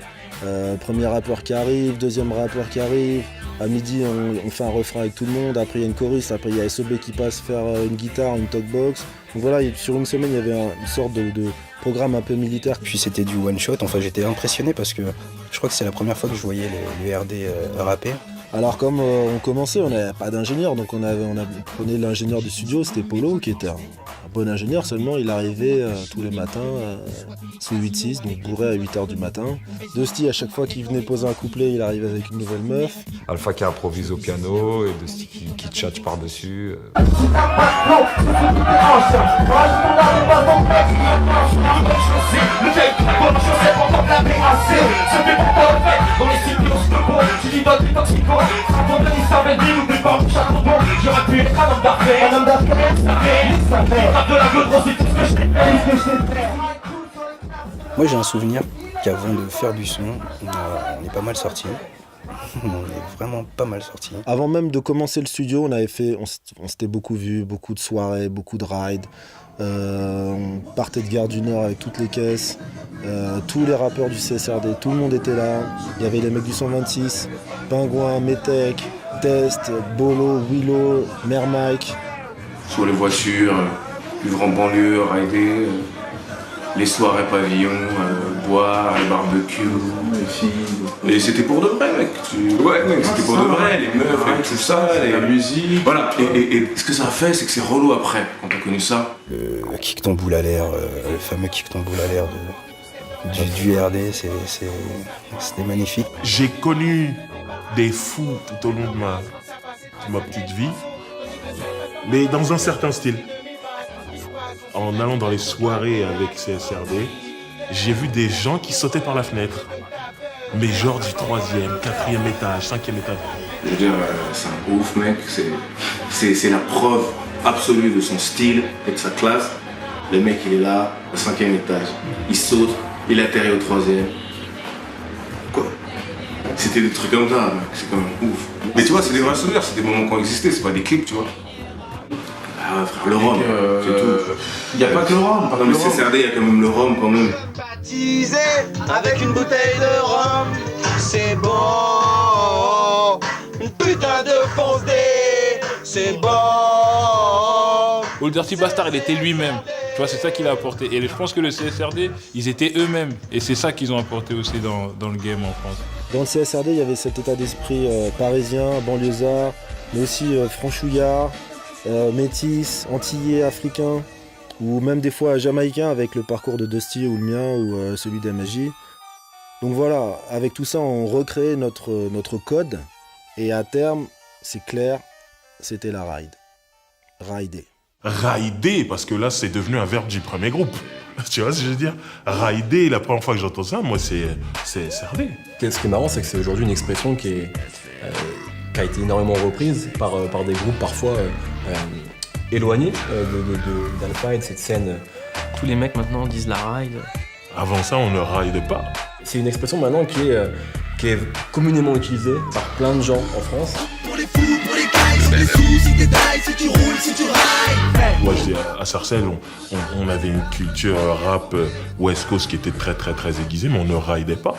premier rappeur qui arrive, deuxième rappeur qui arrive, à midi on fait un refrain avec tout le monde, après il y a une chorus, après il y a SOB qui passe faire une guitare, une talkbox. Donc voilà, sur une semaine il y avait une sorte de programme un peu militaire. Puis c'était du one shot, enfin j'étais impressionné parce que je crois que c'est la première fois que je voyais le RD rapper. Alors comme on commençait, on n'avait pas d'ingénieur, donc on prenait l'ingénieur du studio, c'était Polo, qui était un bon ingénieur, seulement il arrivait tous les matins sous 8-6, donc bourré à 8h du matin. Dusty, à chaque fois qu'il venait poser un couplet, il arrivait avec une nouvelle meuf. Alpha qui improvise au piano, et Dusty qui tchatche par-dessus. Moi j'ai un souvenir qu'avant de faire du son, on est pas mal sortis. On est vraiment pas mal sortis. Avant même de commencer le studio, on s'était beaucoup vu, beaucoup de soirées, beaucoup de rides. On partait de Gare du Nord avec toutes les caisses. Tous les rappeurs du CSRD, tout le monde était là. Il y avait les mecs du 126, Pingouin, Metec, Test, Bolo, Willow, Mère Mike. Sur les voitures, vivre en banlieue, rider. les soirées pavillons, boire, les barbecues, les filles. Et c'était pour de vrai, mec. Ouais, mec, c'était pour de vrai, les meufs, et tout ça, la musique. Voilà, et ce que ça a fait, c'est que c'est relou après, quand t'as connu ça. Le kick ton boule à l'air, le fameux kick ton boule à l'air du RD, c'était magnifique. J'ai connu des fous tout au long de ma petite vie, mais dans un certain style. En allant dans les soirées avec CSRD, j'ai vu des gens qui sautaient par la fenêtre. Mais genre du 3e, 4e étage, 5e étage. Je veux dire, c'est un ouf mec, c'est la preuve absolue de son style et de sa classe. Le mec il est là, au 5e étage, il saute, il atterrit au 3e. Quoi? C'était des trucs comme ça, mec, c'est quand même ouf. Mais tu vois, c'est des vrais souvenirs, c'est des moments qui ont existé, c'est pas des clips, tu vois. Ah frère, le rhum, c'est tout. Il n'y a pas que le rhum. Non mais CSRD, il y a quand même le rhum quand même. Baptisé avec une bouteille de rhum, c'est bon. Une putain de fonce dé, c'est bon. Old Dirty Bastard, il était lui-même. Tu vois, c'est ça qu'il a apporté. Et je pense que le CSRD, ils étaient eux-mêmes. Et c'est ça qu'ils ont apporté aussi dans le game en France. Dans le CSRD, il y avait cet état d'esprit parisien, banlieusard, mais aussi franchouillard, métis, antillais, africain, ou même des fois jamaïcain avec le parcours de Dusty ou le mien ou celui d'MJ. Donc voilà, avec tout ça, on recrée notre code. Et à terme, c'est clair, c'était la ride. Rider. Rider, parce que là, c'est devenu un verbe du premier groupe. Tu vois ce que je veux dire? Rider, la première fois que j'entends ça, moi, c'est CSRD. Ce qui est marrant, c'est que c'est aujourd'hui une expression qui a été énormément reprise par des groupes parfois éloignés d'Alpha et de cette scène. Tous les mecs maintenant disent la ride. Avant ça, on ne ride pas. C'est une expression maintenant qui est communément utilisée par plein de gens en France. Pour les fous, pour les guys, pour les sous, si t'es die, si tu roules, si tu rides. Moi, je dis, à Sarcelles, on avait une culture rap West Coast qui était très très très aiguisée, mais on ne ridait pas.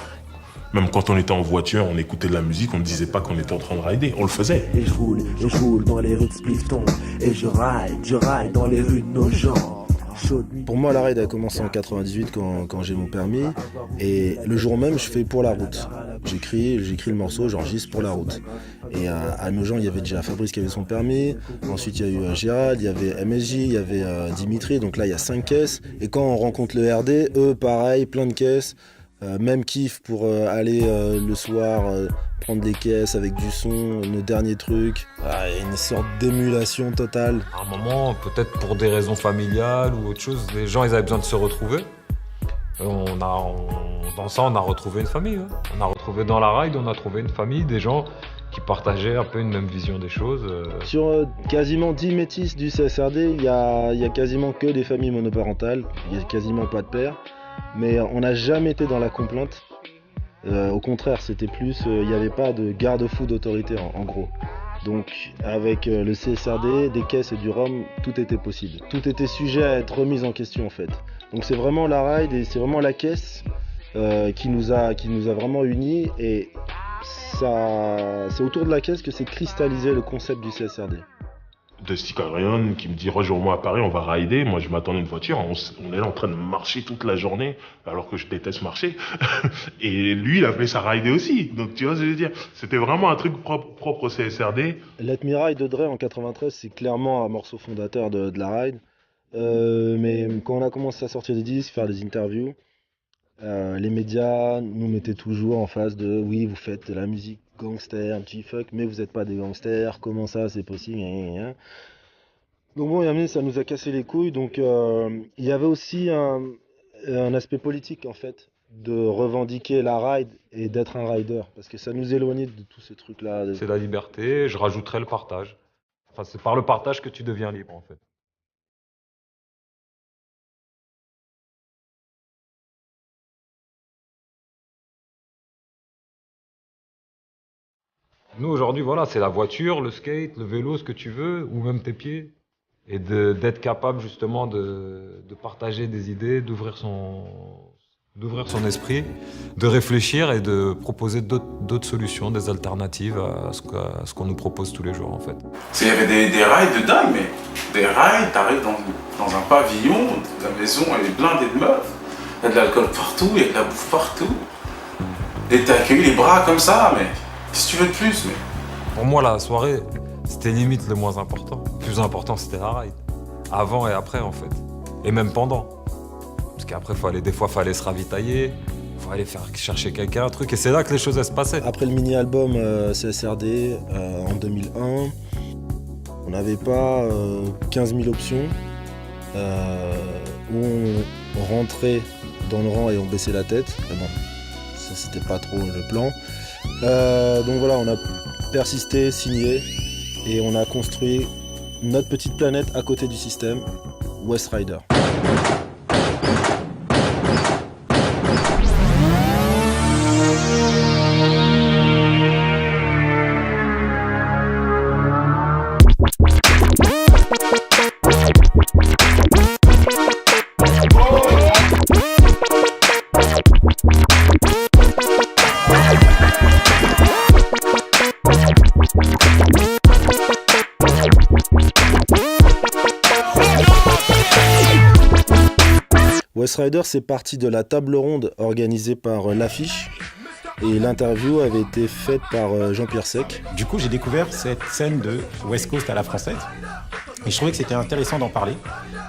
Même quand on était en voiture, on écoutait de la musique, on ne disait pas qu'on était en train de rider, on le faisait. Et je roule dans les rues de Splifton. Et je ride dans les rues de nos gens. Pour moi, la ride a commencé en 98 quand j'ai mon permis. Et le jour même, je fais pour la route. J'écris le morceau, j'enregistre pour la route. Et à Nogent, il y avait déjà Fabrice qui avait son permis. Ensuite, il y a eu Gérald, il y avait MSJ, il y avait Dimitri. Donc là, il y a 5 caisses. Et quand on rencontre le RD, eux, pareil, plein de caisses. Même kiff pour aller le soir prendre des caisses avec du son, nos derniers trucs. Une sorte d'émulation totale. À un moment, peut-être pour des raisons familiales ou autre chose, les gens ils avaient besoin de se retrouver. Dans ça, on a retrouvé une famille. Hein. On a retrouvé dans la ride, on a trouvé une famille, des gens qui partageaient un peu une même vision des choses. Sur quasiment 10 métis du CSRD, il y a quasiment que des familles monoparentales. Il n'y a quasiment pas de père. Mais on n'a jamais été dans la complainte. Au contraire, c'était plus, il n'y avait pas de garde-fou d'autorité en gros. Donc avec le CSRD, des caisses et du rhum, tout était possible. Tout était sujet à être remis en question en fait. Donc c'est vraiment la ride et c'est vraiment la caisse qui nous a vraiment unis. Et c'est autour de la caisse que s'est cristallisé le concept du CSRD. Dusty Carrion qui me dit rejoins-moi à Paris, on va rider. Moi je m'attendais à une voiture, on est là en train de marcher toute la journée alors que je déteste marcher. Et lui il a fait sa rider aussi. Donc tu vois ce que je veux dire, c'était vraiment un truc propre au CSRD. Let Me Ride de Dre en 93, c'est clairement un morceau fondateur de la ride. Mais quand on a commencé à sortir des disques, faire des interviews, les médias nous mettaient toujours en face de oui, vous faites de la musique gangster, un petit fuck, mais vous n'êtes pas des gangsters, comment ça c'est possible, Donc bon, ça nous a cassé les couilles, donc il y avait aussi un aspect politique en fait, de revendiquer la ride et d'être un rider, parce que ça nous éloignait de tous ces trucs-là. C'est la liberté, je rajouterais le partage. Enfin, c'est par le partage que tu deviens libre en fait. Nous, aujourd'hui, voilà, c'est la voiture, le skate, le vélo, ce que tu veux, ou même tes pieds. Et d'être capable, justement, de partager des idées, d'ouvrir son esprit, de réfléchir et de proposer d'autres solutions, des alternatives à ce qu'on nous propose tous les jours, en fait. Il y avait des rides de dingue, mais des rides, t'arrives dans un pavillon, ta maison, elle est blindée de meufs. Il y a de l'alcool partout, il y a de la bouffe partout. Et t'es accueilli les bras comme ça, mais qu'est-ce que tu veux de plus, mais... Pour moi, la soirée, c'était limite le moins important. Le plus important, c'était la ride. Avant et après, en fait. Et même pendant. Parce qu'après, des fois, fallait se ravitailler. Il fallait faire chercher quelqu'un, un truc. Et c'est là que les choses, elles se passaient. Après le mini-album CSRD en 2001, on n'avait pas 15 000 options. Où on rentrait dans le rang et on baissait la tête. Mais bon, ça, c'était pas trop le plan. Donc voilà, on a persisté, signé. Et on a construit notre petite planète à côté du système, West Rider. West Rider, c'est parti de la table ronde organisée par l'Affiche et l'interview avait été faite par Jean-Pierre Sec. Du coup, j'ai découvert cette scène de West Coast à la française et je trouvais que c'était intéressant d'en parler.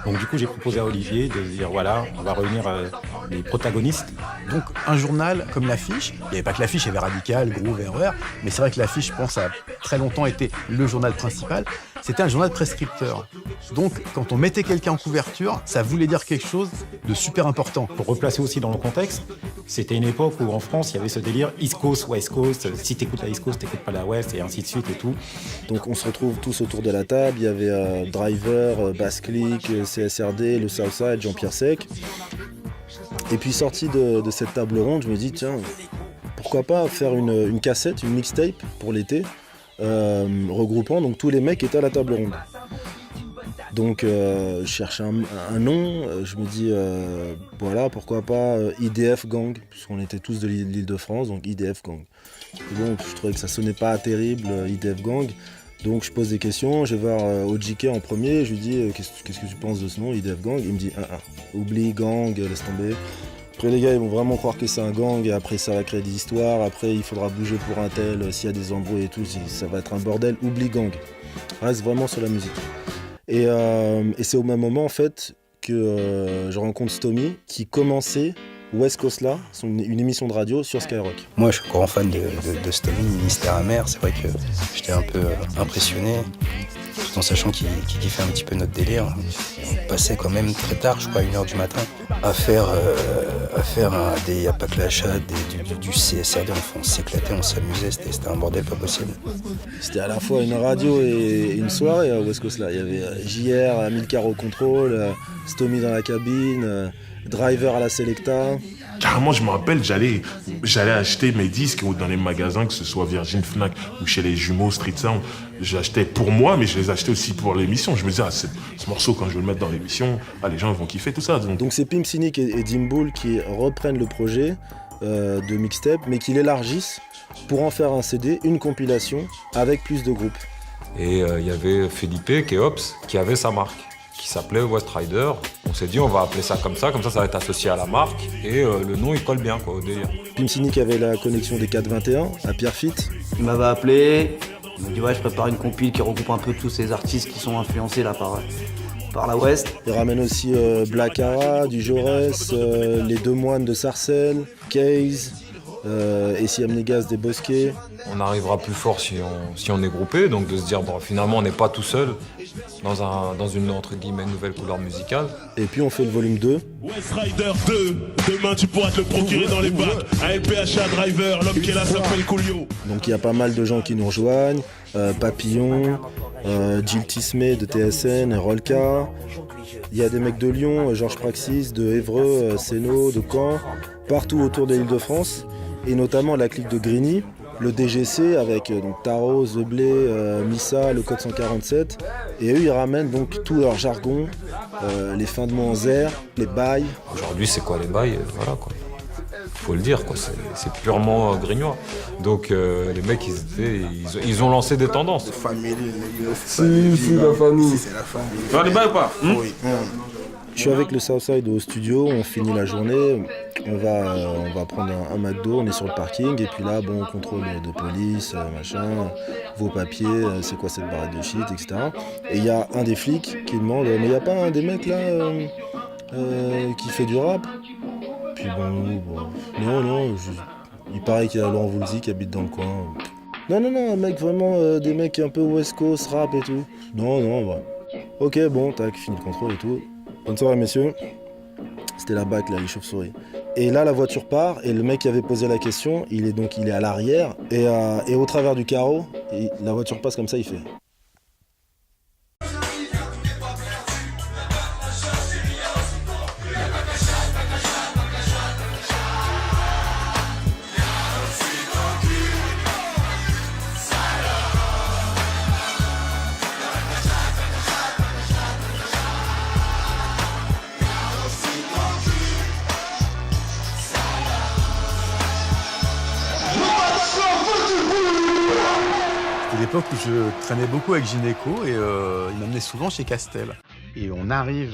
Donc du coup, j'ai proposé à Olivier de dire voilà, on va réunir les protagonistes. Donc un journal comme l'Affiche, il n'y avait pas que l'Affiche, il y avait Radical, Groove, Erreur, mais c'est vrai que l'Affiche, je pense, a très longtemps été le journal principal. C'était un journal prescripteur. Donc quand on mettait quelqu'un en couverture, ça voulait dire quelque chose de super important. Pour replacer aussi dans le contexte, c'était une époque où en France, il y avait ce délire East Coast, West Coast. Si t'écoutes la East Coast, t'écoutes pas la West, et ainsi de suite et tout. Donc on se retrouve tous autour de la table. Il y avait Driver, Bass Click, CSRD, le Southside, Jean-Pierre Sec. Et puis sorti de cette table ronde, je me dis tiens, pourquoi pas faire une cassette, une mixtape pour l'été, regroupant donc tous les mecs qui étaient à la table ronde. Donc je cherche un nom, je me dis voilà, pourquoi pas IDF Gang, puisqu'on était tous de l'Île-de-France, donc IDF Gang. Et bon, je trouvais que ça sonnait pas terrible, IDF Gang. Donc je pose des questions, je vais voir OJK en premier, je lui dis qu'est-ce que tu penses de ce nom, IDF Gang? Il me dit oublie gang, laisse tomber. Après les gars ils vont vraiment croire que c'est un gang et après ça va créer des histoires, après il faudra bouger pour un tel, s'il y a des embrouilles et tout, ça va être un bordel, oublie gang. Reste vraiment sur la musique. Et c'est au même moment en fait que je rencontre Stomy qui commençait West Coast là, une émission de radio sur Skyrock. Moi je suis grand fan de Stomy, Mystère Amer, c'est vrai que j'étais un peu impressionné, tout en sachant qu'il kiffait un petit peu notre délire. On passait quand même très tard, je crois à 1h du matin, à faire des Yapaclachat, du CSRD, on s'éclatait, on s'amusait, c'était un bordel pas possible. C'était à la fois une radio et une soirée à West Coast là. Il y avait JR, Amilcar au contrôle, Stomy dans la cabine, Driver à la Selecta. Carrément, je me rappelle, j'allais acheter mes disques dans les magasins, que ce soit Virgin, Fnac ou chez les jumeaux Street Sound. J'achetais pour moi, mais je les achetais aussi pour l'émission. Je me disais, ce morceau, quand je vais le mettre dans l'émission, les gens vont kiffer tout ça. Donc c'est Pimp Cynic et Dimbull qui reprennent le projet de mixtape, mais qui l'élargissent pour en faire un CD, une compilation, avec plus de groupes. Et il y avait Felipe, Keops, qui avait sa marque, qui s'appelait West Rider. On s'est dit on va appeler ça ça va être associé à la marque et le nom il colle bien quoi au délire. Pimp Cynic avait la connexion des 421 à Pierrefitte. Il m'avait appelé, il m'a dit ouais je prépare une compile qui regroupe un peu tous ces artistes qui sont influencés là par la West. Il ramène aussi Black Ara, du Jaurès, les deux moines de Sarcelles, Case, et si Amnégas des Bosquets. On arrivera plus fort si on est groupé, donc de se dire bon finalement on n'est pas tout seul dans une entre guillemets nouvelle couleur musicale. Et puis on fait le volume 2. West Rider 2, demain tu pourras te le procurer dans les bacs. ALPHA Driver, l'homme qui est là s'appelle Coolio. Donc il y a pas mal de gens qui nous rejoignent, Papillon, Jill Tismé de TSN, Rolka. Il y a des mecs de Lyon, Georges Praxis, de Évreux, Seno, de Caen, partout autour de l'Île-de-France, et notamment la clique de Grigny, le DGC avec donc Taro, The Blé, Missa, le code 147. Et eux ils ramènent donc tout leur jargon, les fins de mots en zer, les bails. Aujourd'hui c'est quoi les bails? Voilà quoi. Faut le dire quoi, c'est purement grignois. Donc les mecs ils ont lancé des tendances. Si, la famille. C'est la famille. Tu vas les bails ou pas? Oui. Je suis avec le Southside au studio, on finit la journée, on va prendre un McDo, on est sur le parking et puis là, bon, contrôle de police, machin, vos papiers, c'est quoi cette barrette de shit, etc. Et il y a un des flics qui demande, mais il n'y a pas un des mecs là qui fait du rap? Puis non, il paraît qu'il y a Laurent Voulzy qui habite dans le coin. Non, un mec vraiment, des mecs un peu West Coast, rap et tout. Non, ouais. Ok, bon, tac, fini le contrôle et tout. Bonne soirée, messieurs. C'était la BAC, là, les chauves-souris. Et là, la voiture part, et le mec qui avait posé la question, il est à l'arrière, et au travers du carreau, et la voiture passe comme ça, il fait... L'époque où je traînais beaucoup avec Gynéco et il m'amenait souvent chez Castel. Et on arrive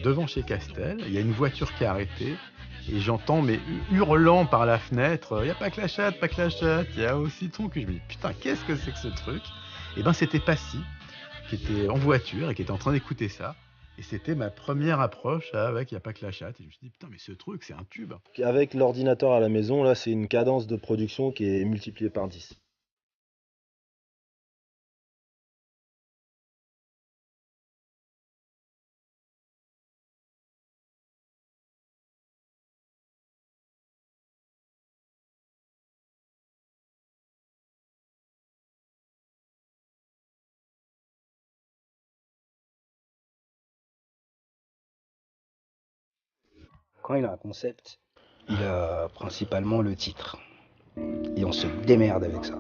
devant chez Castel, il y a une voiture qui est arrêtée et j'entends mais hurlant par la fenêtre, il n'y a pas que la chatte, il y a aussi ton cul. Je me dis putain, qu'est-ce que c'est que ce truc? Et ben c'était Passy qui était en voiture et qui était en train d'écouter ça. Et c'était ma première approche avec il n'y a pas que la chatte. Et je me suis dit putain mais ce truc c'est un tube. Avec l'ordinateur à la maison, là c'est une cadence de production qui est multipliée par 10. Quand il a un concept, il a principalement le titre. Et on se démerde avec ça.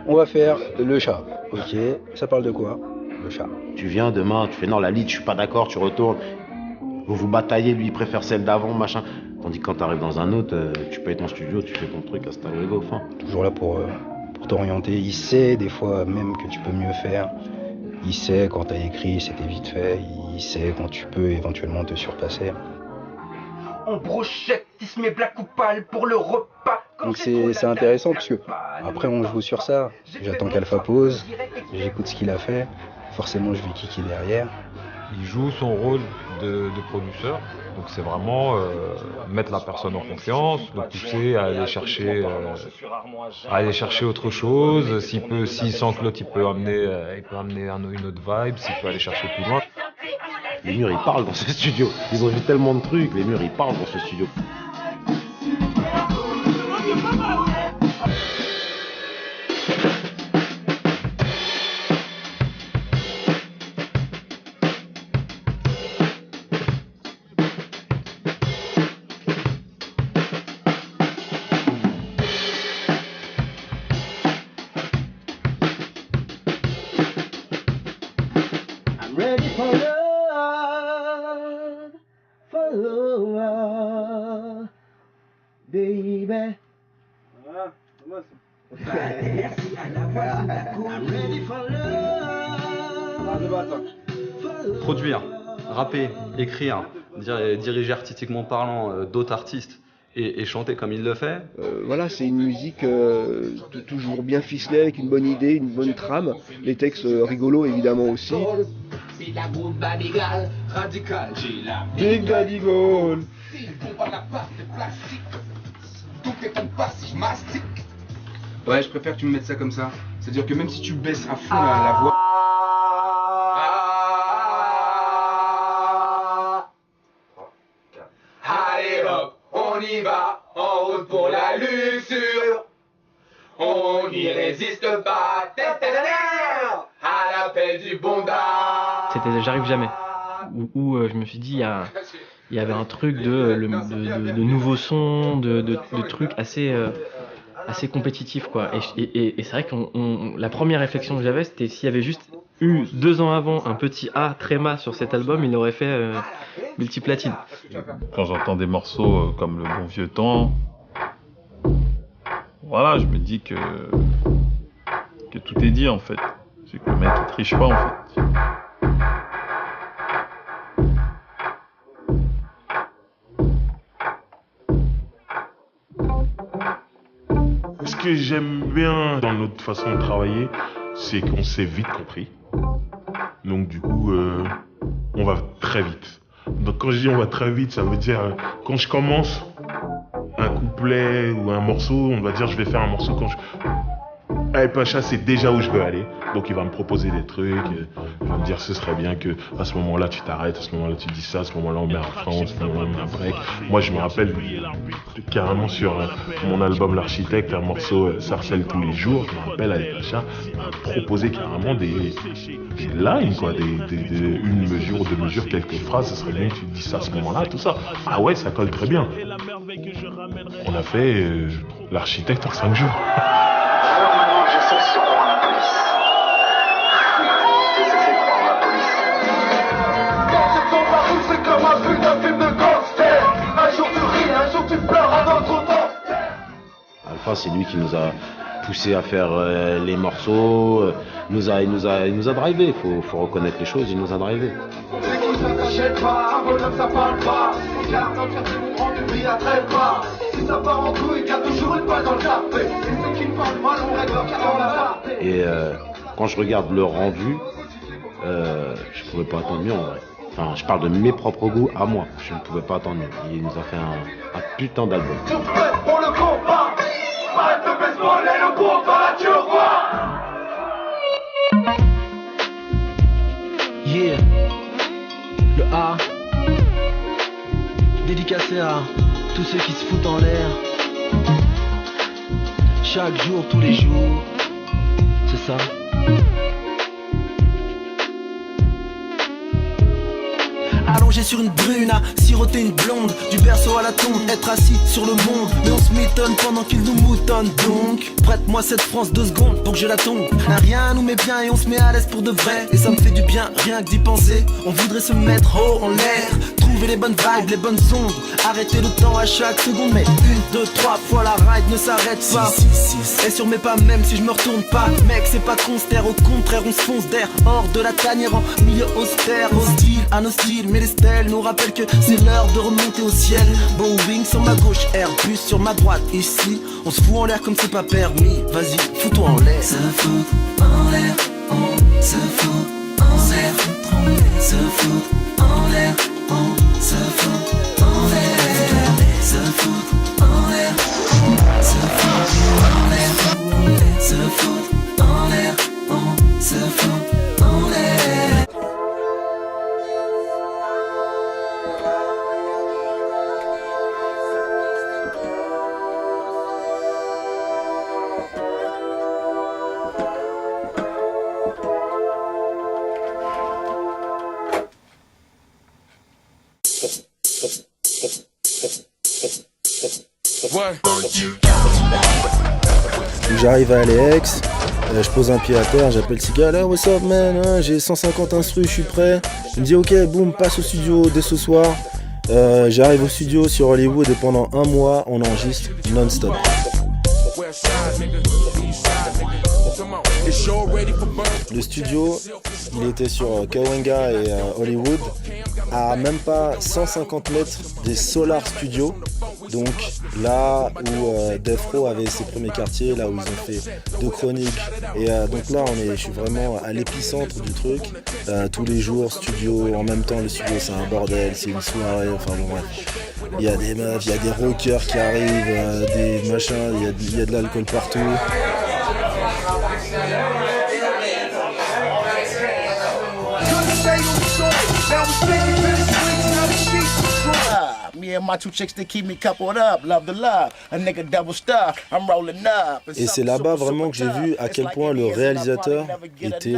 On va faire le chat. Ok, ça parle de quoi? Le chat. Tu viens demain, tu fais non, la lead, je suis pas d'accord, tu retournes. Vous bataillez, lui il préfère celle d'avant, machin. Tandis que quand t'arrives dans un autre, tu payes ton studio, tu fais ton truc, hasta luego, fin. Toujours là pour t'orienter. Il sait des fois même que tu peux mieux faire. Il sait quand t'as écrit, c'était vite fait. Il sait quand tu peux éventuellement te surpasser. On brochette, il se met black ou pâle pour le repas. Donc c'est intéressant parce que après on joue sur ça. J'attends qu'Alpha pose, j'écoute ce qu'il a fait. Forcément je vais kicker derrière. Il joue son rôle de producteur, donc c'est vraiment mettre la personne en confiance, le pousser à aller chercher autre chose. S'il sent que l'autre il peut amener une autre vibe, s'il peut aller chercher plus loin. Les murs ils parlent dans ce studio. Ils ont vu tellement de trucs, les murs ils parlent dans ce studio. Produire, rapper, écrire, diriger artistiquement parlant d'autres artistes et chanter comme il le fait. Voilà, c'est une musique toujours bien ficelée, avec une bonne idée, une bonne trame. Les textes rigolos évidemment aussi. Big Daddy Goal. Ouais, je préfère que tu me mettes ça comme ça. C'est-à-dire que même si tu baisses à fond la voix... Allez hop, on y va, en route pour la luxure. On n'y résiste pas, à l'appel du bonda. C'était J'arrive jamais, où je me suis dit, il y avait un truc de nouveaux sons, de trucs assez compétitifs, quoi. Et c'est vrai que la première réflexion que j'avais, c'était s'il y avait juste eu 2 ans avant un petit A tréma sur cet album, il aurait fait multiplatine. Quand j'entends des morceaux comme Le Bon Vieux Temps, voilà, je me dis que tout est dit en fait. C'est que le mec il triche pas en fait. que j'aime bien dans notre façon de travailler, c'est qu'on s'est vite compris. Donc du coup, on va très vite. Donc quand je dis on va très vite, ça veut dire quand je commence un couplet ou un morceau, on va dire je vais faire un morceau quand je... Avec Pacha, c'est déjà où je veux aller. Donc il va me proposer des trucs, il va me dire ce serait bien que à ce moment-là tu t'arrêtes, à ce moment-là tu dis ça, à ce moment-là on met un frein, à ce moment-là on met un break. Moi je me rappelle carrément sur mon album L'Architecte, un morceau Sarcelle tous les jours, je me rappelle avec Pacha, il m'a proposé carrément des lines, quoi, une mesure ou deux mesures, quelques phrases, ce serait bien que tu dis ça à ce moment-là, tout ça. Ah ouais, ça colle très bien. On a fait L'Architecte en 5 jours. Alpha, c'est lui qui nous a poussé à faire les morceaux, il nous a drivé, faut reconnaître les choses, il nous a drivé. Et quand je regarde le rendu, je pouvais pas attendre mieux en vrai. Enfin, je parle de mes propres goûts à moi, je ne pouvais pas attendre mieux. Il nous a fait un putain d'album. Yeah, le A, dédicacé à tous ceux qui se foutent en l'air. Chaque jour, tous les jours, c'est ça. Allongé sur une brune, à siroter une blonde, du berceau à la tombe, être assis sur le monde. Mais on se m'étonne pendant qu'il nous moutonne. Donc, prête-moi cette France 2 secondes pour que je la tombe. Rien nous met bien et on se met à l'aise pour de vrai. Et ça me fait du bien, rien que d'y penser. On voudrait se mettre haut en l'air, trouver les bonnes vibes, les bonnes ondes. Arrêter le temps à chaque seconde, mais 1, 2, 3 fois la ride ne s'arrête pas. Et sur mes pas, même si je me retourne pas, mec, c'est pas conster, au contraire, on se fonce d'air. Hors de la tanière, en milieu austère, hostile à nos styles. Mais les stèles nous rappellent que c'est l'heure de remonter au ciel. Boeing sur ma gauche, Airbus sur ma droite. Ici, on se fout en l'air comme c'est pas permis. Vas-y, fous-toi en l'air. Se foutre en l'air, on se fout en l'air. Se foutre en l'air, on se fout en l'air. Se foutre en l'air, on se fout en l'air. Se foutre en l'air, on se fout en l'air. J'arrive à LAX, je pose un pied à terre, j'appelle Sigal, là what's up man, hein, j'ai 150 instrus, je suis prêt. Il me dit ok, boum, passe au studio dès ce soir. J'arrive au studio sur Hollywood et pendant un mois on enregistre non-stop. Le studio, il était sur Cahuenga et Hollywood, à même pas 150 mètres des Solar Studios. Donc là où Death Row avait ses premiers quartiers, là où ils ont fait 2 chroniques. Et donc là, je suis vraiment à l'épicentre du truc. Tous les jours, studio, en même temps, le studio c'est un bordel, c'est une soirée, enfin bon bref. Il y a des meufs, il y a des rockers qui arrivent, des machins, il y a de l'alcool partout. Et c'est là-bas vraiment que j'ai vu à quel point le réalisateur était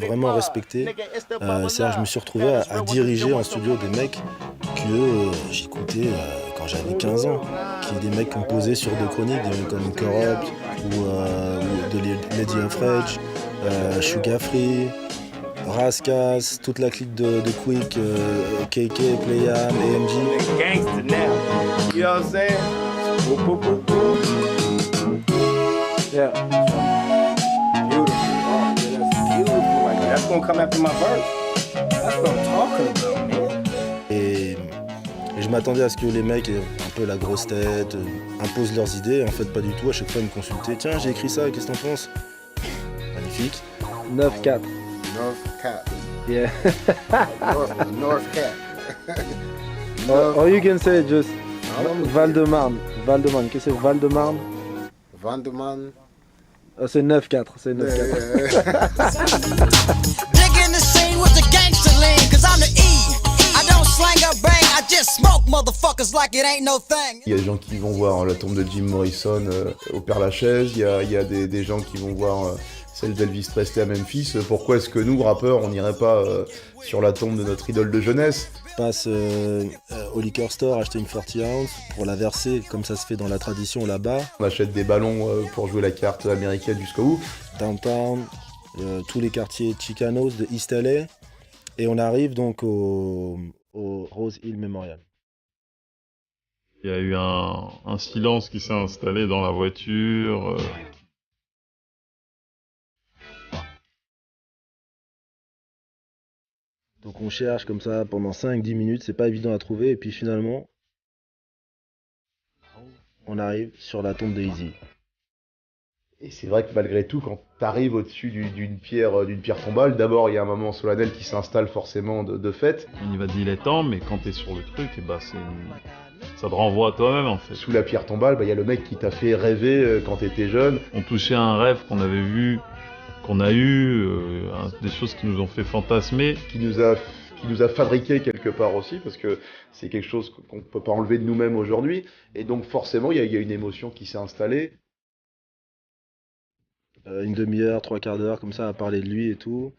vraiment respecté. C'est-à-dire, je me suis retrouvé à diriger en studio des mecs que j'écoutais quand j'avais 15 ans, des mecs composés sur 2 chroniques, des mecs comme Corrupt ou de Lady of Rage, Sugar Free, Raskas, toute la clique de Quick, KK, Playam, AMG. Gangster now. You know what I'm saying? Whoop, whoop, whoop, whoop. Yeah. Beautiful. Oh, yeah, that's beautiful. Like, that's gonna come after my verse. That's what I'm talking about, man. Et je m'attendais à ce que les mecs aient un peu la grosse tête, imposent leurs idées. En fait, pas du tout. À chaque fois, ils me consultaient. Tiens, j'ai écrit ça, qu'est-ce que t'en penses? Magnifique. 9-4. 9-4. Yeah. North Cat. Or you can say just Val-de-Marne. Val-de-Marne. Qu'est-ce que c'est Val-de-Marne? Vandeman. Ah, c'est 9-4. C'est 9-4. Digging the scene with the gangster lean, cause I'm the E. I don't slang or bang, I just smoke motherfuckers like it ain't no thing. Il y a des gens qui vont voir la tombe de Jim Morrison au Père-Lachaise, il y a des gens qui vont voir celle d'Elvis Presley à Memphis. Pourquoi est-ce que nous, rappeurs, on n'irait pas sur la tombe de notre idole de jeunesse? Passe au liquor store, acheter une 40 ounce pour la verser comme ça se fait dans la tradition là-bas. On achète des ballons pour jouer la carte américaine jusqu'au bout. Downtown, tous les quartiers Chicanos de East LA. Et on arrive donc au Rose Hill Memorial. Il y a eu un silence qui s'est installé dans la voiture. Donc on cherche comme ça pendant 5-10 minutes, c'est pas évident à trouver, et puis finalement, on arrive sur la tombe de Eazy. Et c'est vrai que malgré tout, quand tu arrives au-dessus d'une pierre tombale, d'abord il y a un moment solennel qui s'installe forcément de fête. On y va dilettant, mais quand t'es sur le truc, et ça te renvoie à toi-même en fait. Sous la pierre tombale, il y a le mec qui t'a fait rêver quand t'étais jeune. On touchait à un rêve qu'on avait vu, qu'on a eu, des choses qui nous ont fait fantasmer. Qui nous a fabriqué quelque part aussi, parce que c'est quelque chose qu'on ne peut pas enlever de nous-mêmes aujourd'hui. Et donc forcément, il y a une émotion qui s'est installée. Une demi-heure, 3/4 d'heure, comme ça, à parler de lui et tout.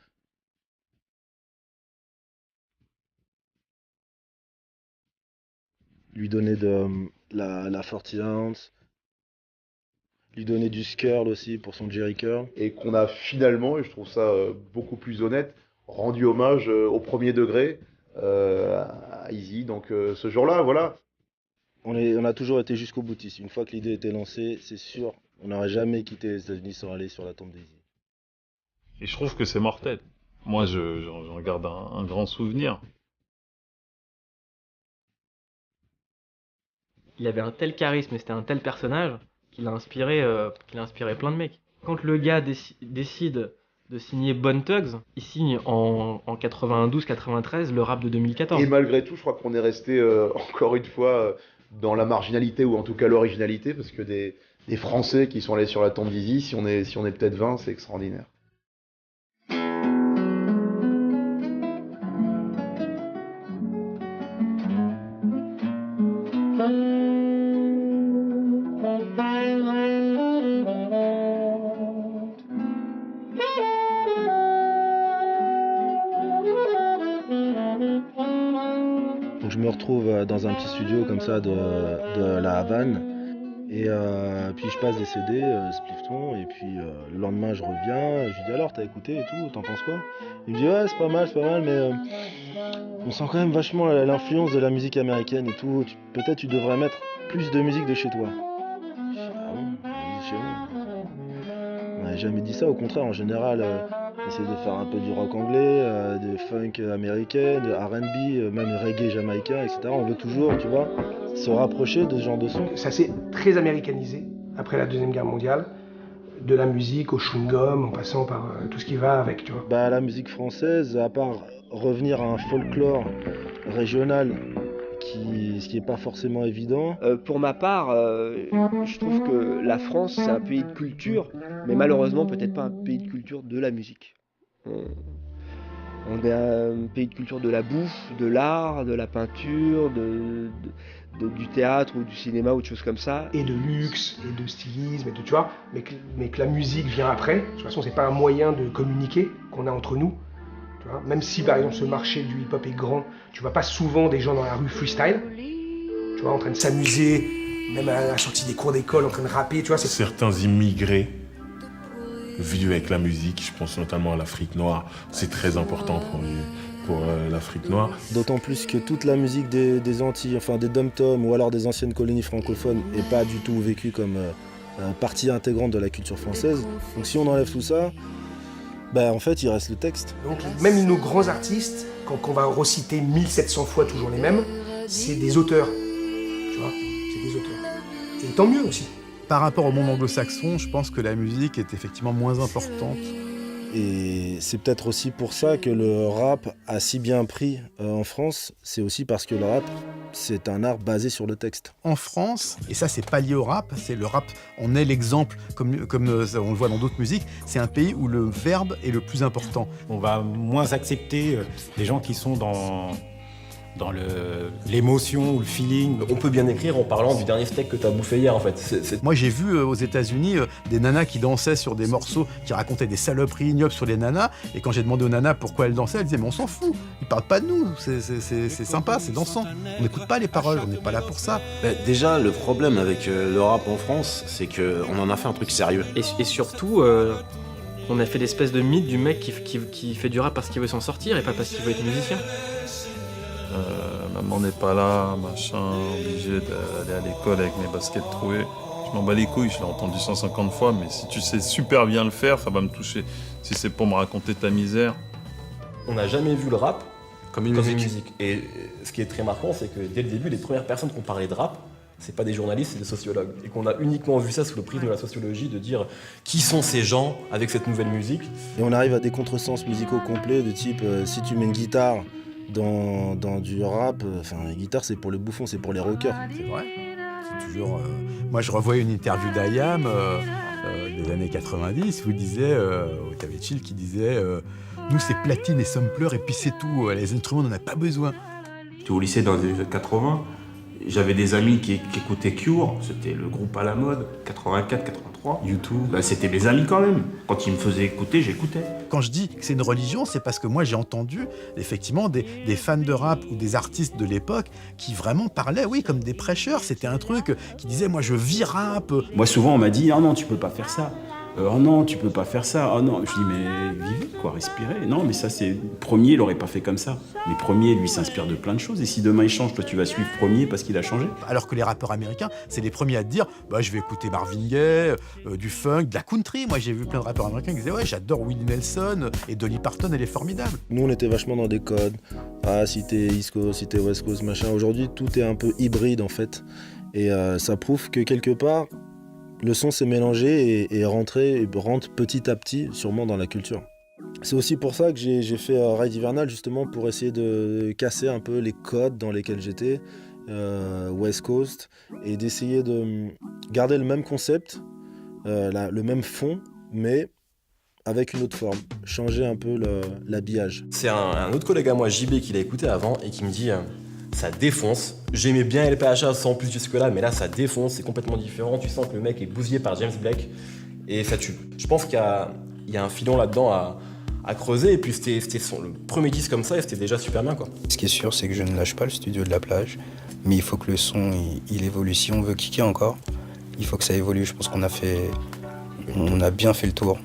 Lui donner de la 40 ounce. Lui donner du skirl aussi pour son Jerry curl. Et qu'on a finalement, et je trouve ça beaucoup plus honnête, rendu hommage au premier degré à Eazy. Donc ce jour-là, voilà. On a toujours été jusqu'au boutiste. Une fois que l'idée était lancée, c'est sûr, on n'aurait jamais quitté les États-Unis sans aller sur la tombe d'Eazy. Et je trouve que c'est mortel. Moi, j'en garde un grand souvenir. Il avait un tel charisme et c'était un tel personnage qu'il a inspiré plein de mecs. Quand le gars décide de signer Bone Thugs, il signe en 92-93 le rap de 2014. Et malgré tout, je crois qu'on est resté encore une fois dans la marginalité, ou en tout cas l'originalité, parce que des Français qui sont allés sur la tombe d'Eazy, si on est peut-être 20, c'est extraordinaire. Donc je me retrouve dans un petit studio comme ça de la Havane. Et puis je passe des CD, Splifton, et puis le lendemain je reviens, je lui dis alors t'as écouté et tout, t'en penses quoi? Il me dit ouais c'est pas mal, mais on sent quand même vachement l'influence de la musique américaine et tout, peut-être tu devrais mettre plus de musique de chez toi. Je dis, ah bon, de chez nous? On m'avait jamais dit ça, au contraire en général on essaie de faire un peu du rock anglais, de funk américain, de R&B, même reggae jamaïcain, etc. On veut toujours, tu vois, se rapprocher de ce genre de son. Ça s'est très américanisé après la Deuxième Guerre mondiale, de la musique au chewing-gum, en passant par tout ce qui va avec, tu vois. Bah, la musique française, à part revenir à un folklore régional, ce qui n'est pas forcément évident. Pour ma part, je trouve que la France, c'est un pays de culture, mais malheureusement, peut-être pas un pays de culture de la musique. On est un pays de culture de la bouffe, de l'art, de la peinture, du théâtre ou du cinéma ou de choses comme ça. Et de luxe, et de stylisme, et de, tu vois, mais que la musique vient après. De toute façon, c'est pas un moyen de communiquer qu'on a entre nous. Tu vois, même si par exemple ce marché du hip-hop est grand, tu vois pas souvent des gens dans la rue freestyle, tu vois, en train de s'amuser, même à la sortie des cours d'école, en train de rapper, tu vois. Certains immigrés vivent avec la musique, je pense notamment à l'Afrique noire, c'est très important pour l'Afrique noire. D'autant plus que toute la musique des Antilles, enfin des dom-toms ou alors des anciennes colonies francophones n'est pas du tout vécue comme partie intégrante de la culture française. Donc si on enlève tout ça, bah en fait il reste le texte. Donc même nos grands artistes, qu'on va reciter 1700 fois toujours les mêmes, c'est des auteurs. Tu vois, c'est des auteurs. Et tant mieux aussi. Par rapport au monde anglo-saxon, je pense que la musique est effectivement moins importante. Et c'est peut-être aussi pour ça que le rap a si bien pris en France. C'est aussi parce que le rap, c'est un art basé sur le texte. En France, et ça c'est pas lié au rap, c'est le rap, on est l'exemple, comme on le voit dans d'autres musiques, c'est un pays où le verbe est le plus important. On va moins accepter les gens qui sont dans l'émotion ou le feeling. On peut bien écrire en parlant du dernier steak que tu as bouffé hier en fait. Moi j'ai vu aux États-Unis des nanas qui dansaient sur des morceaux qui racontaient des saloperies ignobles sur les nanas, et quand j'ai demandé aux nanas pourquoi elles dansaient, elles disaient mais on s'en fout, ils parlent pas de nous, c'est sympa, c'est dansant. On n'écoute pas les paroles, on n'est pas là pour ça. Déjà le problème avec le rap en France, c'est qu'on en a fait un truc sérieux. Et surtout, on a fait l'espèce de mythe du mec qui fait du rap parce qu'il veut s'en sortir et pas parce qu'il veut être musicien. Maman n'est pas là, machin, obligé d'aller à l'école avec mes baskets trouées. Je m'en bats les couilles, je l'ai entendu 150 fois, mais si tu sais super bien le faire, ça va me toucher. Si c'est pour me raconter ta misère. On n'a jamais vu le rap comme une musique. Et ce qui est très marquant, c'est que dès le début, les premières personnes qui ont parlé de rap, c'est pas des journalistes, c'est des sociologues. Et qu'on a uniquement vu ça sous le prisme de la sociologie, de dire qui sont ces gens avec cette nouvelle musique. Et on arrive à des contresens musicaux complets de type si tu mets une guitare dans du rap, la guitare c'est pour les bouffons, c'est pour les rockers. C'est vrai. C'est toujours. Moi je revoyais une interview d'Ayam des années 90 où il disait, t'avais Chill qui disait nous c'est platine et sampler et puis c'est tout, les instruments on n'en a pas besoin. J'étais au lycée dans les années 80, j'avais des amis qui écoutaient Cure, c'était le groupe à la mode, 84, 83, YouTube, c'était mes amis quand même. Quand ils me faisaient écouter, j'écoutais. Quand je dis que c'est une religion, c'est parce que moi j'ai entendu effectivement des fans de rap ou des artistes de l'époque qui vraiment parlaient, oui, comme des prêcheurs. C'était un truc qui disait moi je vis rap. Moi souvent on m'a dit oh non tu peux pas faire ça. Oh non, tu peux pas faire ça. Oh non, je dis mais vivez quoi, respirez. Non, mais ça c'est Premier, il aurait pas fait comme ça. Mais Premier, lui, s'inspire de plein de choses. Et si demain il change, toi tu vas suivre Premier parce qu'il a changé. Alors que les rappeurs américains, c'est les premiers à te dire bah je vais écouter Marvin Gaye, du funk, de la country. Moi j'ai vu plein de rappeurs américains qui disaient ouais j'adore Willie Nelson et Dolly Parton, elle est formidable. Nous on était vachement dans des codes. Ah si t'es East Coast, si t'es West Coast, machin. Aujourd'hui tout est un peu hybride en fait. Et ça prouve que quelque part le son s'est mélangé et rentre petit à petit sûrement dans la culture. C'est aussi pour ça que j'ai fait Ride Hivernal, justement pour essayer de casser un peu les codes dans lesquels j'étais, West Coast, et d'essayer de garder le même concept, le même fond, mais avec une autre forme, changer un peu l'habillage. C'est un autre collègue à moi, JB, qui l'a écouté avant et qui me dit ça défonce. J'aimais bien LPHA sans plus jusque-là, mais là ça défonce, c'est complètement différent. Tu sens que le mec est bousillé par James Blake et ça tue. Je pense qu'il y a un filon là-dedans à creuser, et puis c'était le premier disque comme ça et c'était déjà super bien quoi. Ce qui est sûr, c'est que je ne lâche pas le studio de la plage, mais il faut que le son il évolue. Si on veut kicker encore, il faut que ça évolue. Je pense qu'on a bien fait le tour,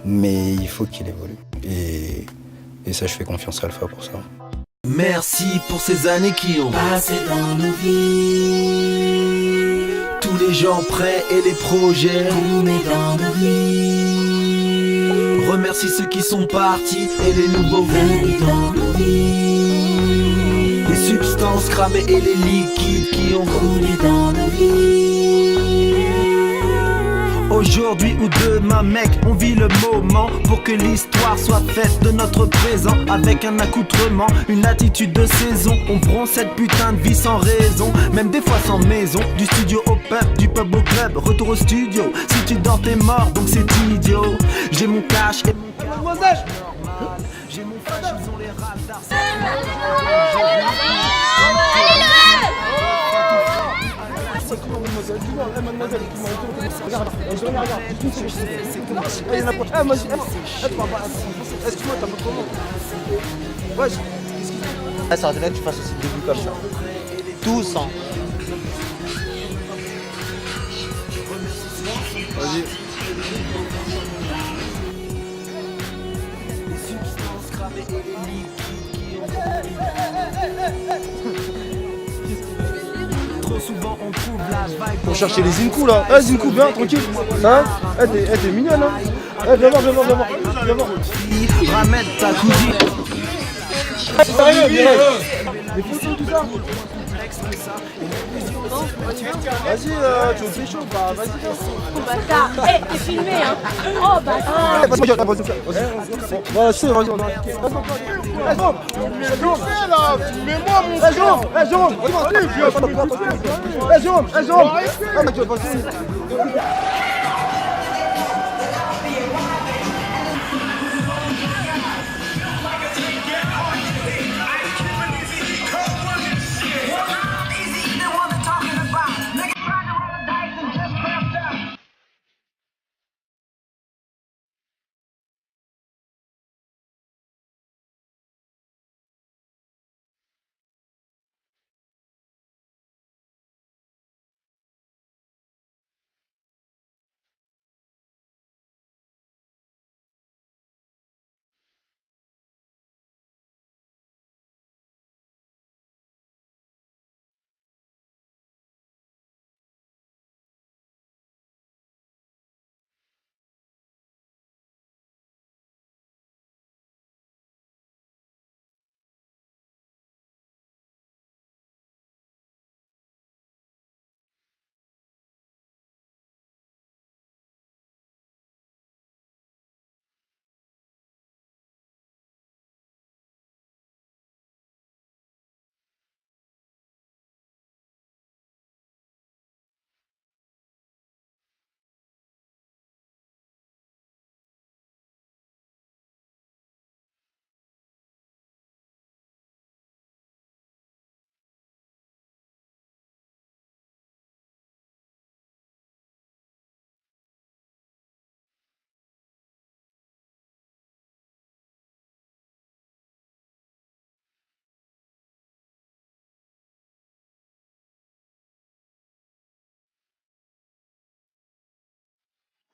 mais il faut qu'il évolue. Et ça, je fais confiance à Alpha pour ça. Merci pour ces années qui ont passé dans nos vies. Tous les gens prêts et les projets qu'on met dans nos vies. Remercie ceux qui sont partis et les nouveaux venus dans nos vies. Les substances cramées et les liquides qui ont coulé dans nos vies. Aujourd'hui ou demain mec, on vit le moment pour que l'histoire soit faite de notre présent. Avec un accoutrement, une attitude de saison. On prend cette putain de vie sans raison, même des fois sans maison. Du studio au pub, du pub au club, retour au studio. Si tu dors t'es mort, donc c'est idiot. J'ai mon cash et mon mademoiselle. J'ai mon cash, ils ont les radars. Mademoiselle, regarde, regarde, excuse-moi, t'as pas comment? Ouais, ça aurait été que tu fasses aussi le début comme ça. Tous, hein. Vas-y. Souvent on trouve la vibe. Pour chercher les Zinkou là. Eh Zinkou, viens, tranquille. Hein? Eh t'es mignonne hein. Eh viens voir. Ramène ta cousine. Sérieux, viens. Les photos tout ça. Vas-y, tu veux pécho ou pas? Vas-y. Oh bâtard. Eh, t'es filmé, hein. Oh bâtard. Vas-y, mets-moi mon Jérôme,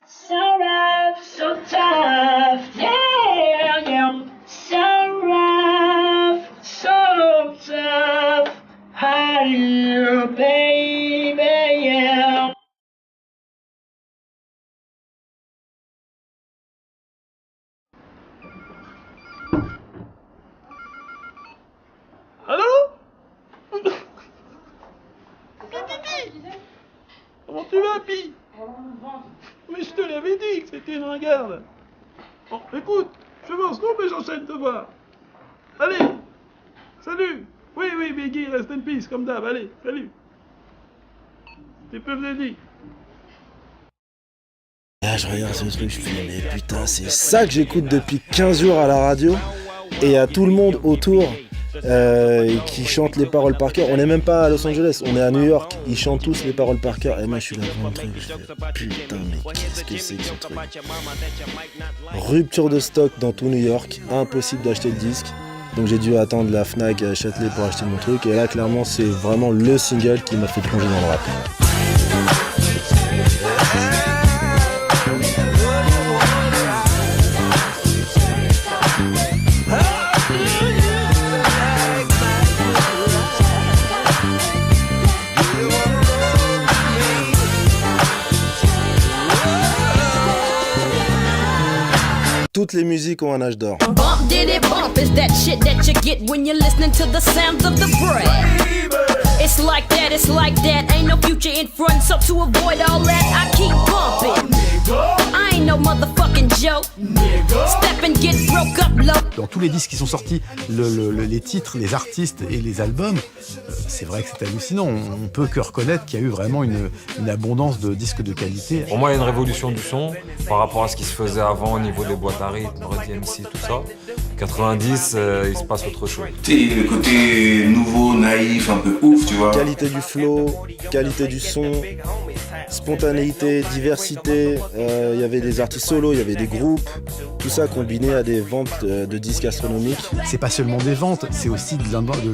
So rough, so tough, yeah, yeah. So rough, so tough, how do you, baby, yeah. Allô? Comment tu vas, Pi? Mais je te l'avais dit que c'était une ringarde. Bon, écoute, je pense non, mais j'enchaîne te voir. Allez, salut. Oui, Biggie, reste in peace, comme d'hab. Allez, salut. T'es peu dit. Là, je regarde ce truc, je me dis, mais putain, c'est ça que j'écoute depuis 15 jours à la radio. Et il y a tout le monde autour qui chante les paroles par cœur. On n'est même pas à Los Angeles, on est à New York. Ils chantent tous les paroles par cœur. Et moi, je suis là devant le truc. Je fais, putain, mais qu'est-ce que c'est que ce truc? Rupture de stock dans tout New York. Impossible d'acheter le disque. Donc j'ai dû attendre la Fnac à Châtelet pour acheter mon truc. Et là, clairement, c'est vraiment le single qui m'a fait plonger dans le rap. Toutes les musiques ont un âge d'or. Bump diddy bump is that shit that you get when you're listening to the sounds of the bread. It's like that, ain't no future in front, so to avoid all that, I keep bumping. I ain't no motherfucking joke. Step and get broke up low. Dans tous les disques qui sont sortis, les titres, les artistes et les albums, c'est vrai que c'est hallucinant. On peut que reconnaître qu'il y a eu vraiment une abondance de disques de qualité. Pour moi, il y a une révolution du son par rapport à ce qui se faisait avant au niveau des boîtes à rythme, Run DMC, tout ça. 90, il se passe autre chose. Tu sais, le côté nouveau, naïf, un peu ouf, tu vois. Qualité du flow, qualité du son, spontanéité, diversité. Il y avait des artistes solos, il y avait des groupes. Tout ça combiné à des ventes de disques astronomiques. C'est pas seulement des ventes, c'est aussi de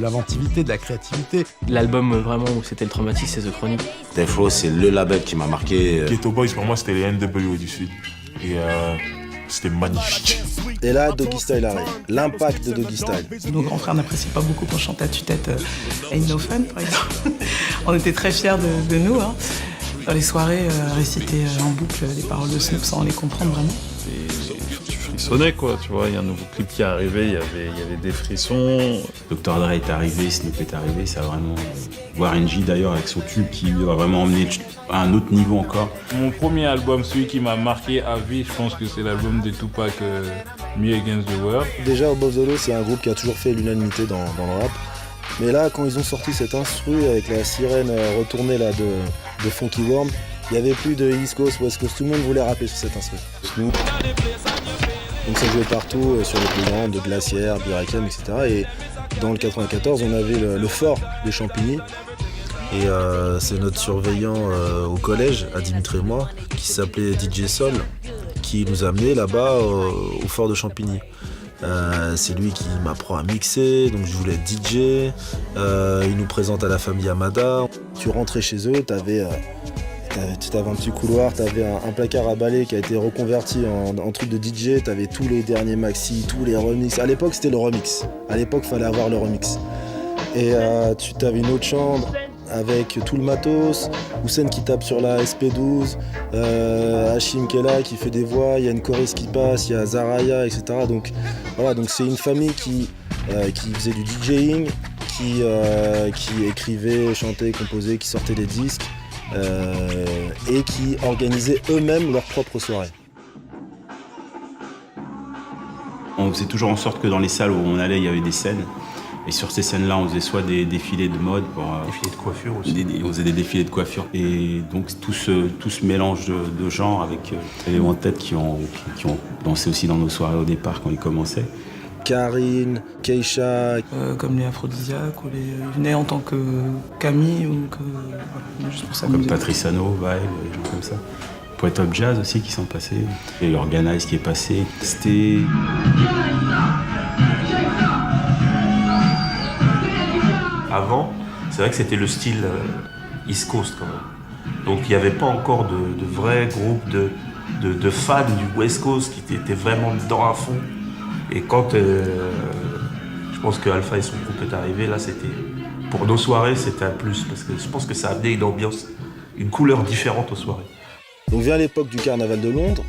l'inventivité, de la créativité. L'album vraiment où c'était le traumatisme, c'est The Chronic. Death Row, c'est le label qui m'a marqué. Ghetto Boys, pour moi, c'était les NWA du Sud. Et c'était magnifique. Et là, Doggy Style arrive. L'impact de Doggy Style. Nos grands frères n'appréciaient pas beaucoup qu'on chante à tue-tête Ain't No Fun, par exemple. On était très fiers de nous. Hein. Dans les soirées, réciter en boucle les paroles de Snoop sans les comprendre vraiment. Et tu frissonnais, quoi, tu vois. Il y a un nouveau clip qui est arrivé, il y avait des frissons. Dr. Dre est arrivé, Snoop est arrivé, ça a vraiment... Warren G d'ailleurs avec son tube qui va vraiment emmener à un autre niveau encore. Mon premier album, celui qui m'a marqué à vie, je pense que c'est l'album de Tupac, Me Against the World. Déjà, Above the Law, c'est un groupe qui a toujours fait l'unanimité dans le rap. Mais là, quand ils ont sorti cet instru avec la sirène retournée là, de Funky Worm, il n'y avait plus de East Coast, West Coast, tout le monde voulait rapper sur cet instru. Snoop. Donc ça jouait partout, sur les plus grandes, de Glacière, Birakem, etc. Et dans le 94, on avait le fort des Champigny. Et c'est notre surveillant au collège, à Dimitri et moi, qui s'appelait DJ Sol, qui nous a amenés là-bas au fort de Champigny. C'est lui qui m'apprend à mixer, donc je voulais être DJ. Il nous présente à la famille Amada. Tu rentrais chez eux, t'avais un petit couloir, t'avais un placard à balai qui a été reconverti en truc de DJ, t'avais tous les derniers maxi, tous les remix. À l'époque, c'était le remix. À l'époque, fallait avoir le remix. Et tu t'avais une autre chambre avec tout le matos, Houssen qui tape sur la SP12, Hachim qui est là, qui fait des voix, il y a une choriste qui passe, il y a Zaraya, etc. Donc voilà, donc c'est une famille qui faisait du DJing, qui écrivait, chantait, composait, qui sortait des disques et qui organisait eux-mêmes leurs propres soirées. On faisait toujours en sorte que dans les salles où on allait, il y avait des scènes. Et sur ces scènes-là, on faisait soit des défilés de mode, défilés de coiffure aussi. On faisait des défilés de coiffure. Et donc tout ce mélange de genres avec les Éléments de Tête qui ont dansé aussi dans nos soirées au départ quand ils commençaient. Karine, Keisha. Comme les Aphrodisiaques, ou ils venaient en tant que Camille ou que. Voilà, juste pour s'amuser. Comme Patrice Hano, Vibe, des gens comme ça. Poète Top Jazz aussi qui sont passés. Et Organize qui est passé. C'était. Avant, c'est vrai que c'était le style East Coast quand même. Donc il n'y avait pas encore de vrais groupes de fans du West Coast qui étaient vraiment dedans à fond. Et quand je pense que Alpha et son groupe est arrivé, là c'était pour nos soirées c'était un plus parce que je pense que ça a amené une ambiance, une couleur différente aux soirées. Donc vient l'époque du carnaval de Londres,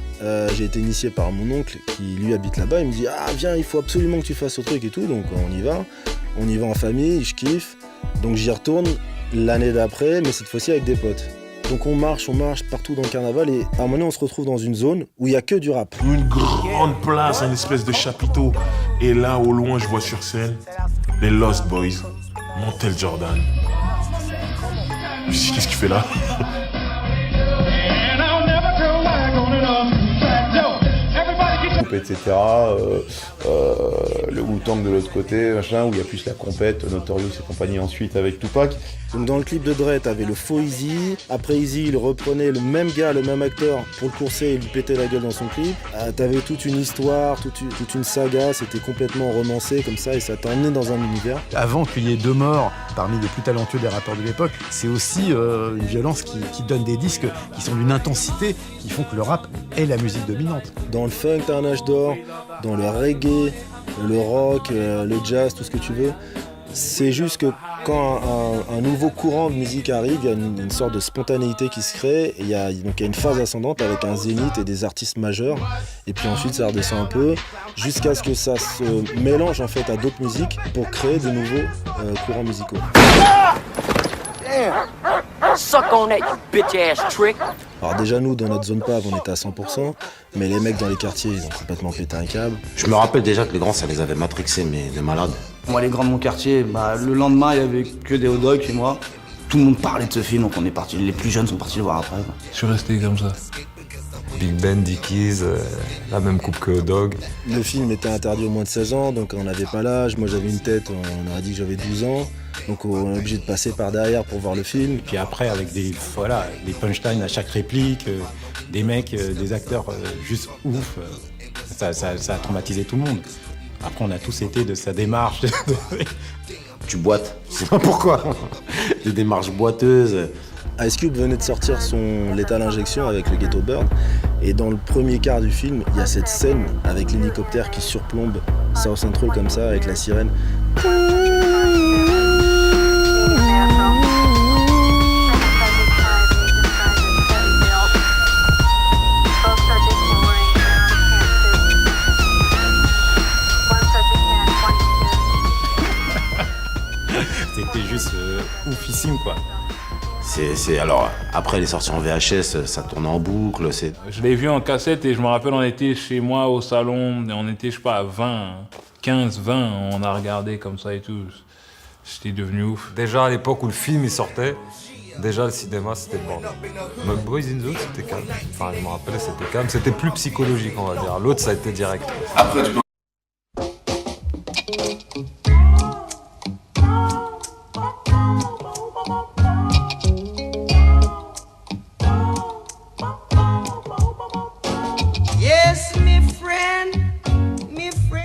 j'ai été initié par mon oncle qui lui habite là-bas, il me dit « Ah viens, il faut absolument que tu fasses ce truc et tout », donc on y va en famille, je kiffe, donc j'y retourne l'année d'après, mais cette fois-ci avec des potes. Donc on marche partout dans le carnaval et à un moment donné on se retrouve dans une zone où il n'y a que du rap. Une grande place, une espèce de chapiteau, et là au loin je vois sur scène les Lost Boys, Montel Jordan. Je me dis, qu'est-ce qu'il fait là? Etc. Le Wu-Tang de l'autre côté, machin, où il y a plus la compète, Notorious et compagnie ensuite avec Tupac. Donc dans le clip de Dre, t'avais le faux Easy. Après Easy, il reprenait le même gars, le même acteur pour le courser et lui péter la gueule dans son clip. T'avais toute une histoire, toute une saga, c'était complètement romancé comme ça et ça t'a emmené dans un univers. Avant qu'il y ait deux morts parmi les plus talentueux des rappeurs de l'époque, c'est aussi une violence qui donne des disques qui sont d'une intensité qui font que le rap est la musique dominante. Dans le funk, t'as un âge d'or, dans le reggae, le rock, le jazz, tout ce que tu veux. C'est juste que quand un nouveau courant de musique arrive, il y a une sorte de spontanéité qui se crée. Et il y a une phase ascendante avec un zénith et des artistes majeurs. Et puis ensuite, ça redescend un peu jusqu'à ce que ça se mélange en fait à d'autres musiques pour créer de nouveaux courants musicaux. Suck on that, you bitch ass trick. Alors déjà nous dans notre zone PAV on était à 100%, mais les mecs dans les quartiers ils ont complètement pété un câble. Je me rappelle déjà que les grands ça les avait matrixés mais de malades. Moi les grands de mon quartier, le lendemain il y avait que des hot dogs chez moi. Tout le monde parlait de ce film donc on est parti, les plus jeunes sont partis le voir après. Je suis resté comme ça. Big Ben, Dickies, la même coupe que Hot Dog. Le film était interdit aux moins de 16 ans, donc on n'avait pas l'âge. Moi j'avais une tête, on aurait dit que j'avais 12 ans. Donc on est obligé de passer par derrière pour voir le film. Puis après avec des punchlines à chaque réplique, des mecs, des acteurs juste ouf, ça a traumatisé tout le monde. Après on a tous été de sa démarche. Tu boites, je sais pas pourquoi. Des démarches boiteuses. Ice Cube venait de sortir son Lethal Injection avec le Ghetto Bird. Et dans le premier quart du film, il y a cette scène avec l'hélicoptère qui surplombe South Central comme ça, avec la sirène. c'était juste oufissime, quoi. Alors, après, elle est sortie en VHS, ça tourne en boucle. Je l'ai vu en cassette et je me rappelle, on était chez moi au salon, et on était, je sais pas, à 15, 20, on a regardé comme ça et tout. J'étais devenu ouf. Déjà à l'époque où le film il sortait, déjà le cinéma c'était le bordel. Même Boys in the Hood c'était calme. Enfin je me rappelle c'était calme, c'était plus psychologique on va dire. L'autre ça a été direct. Après, tu peux...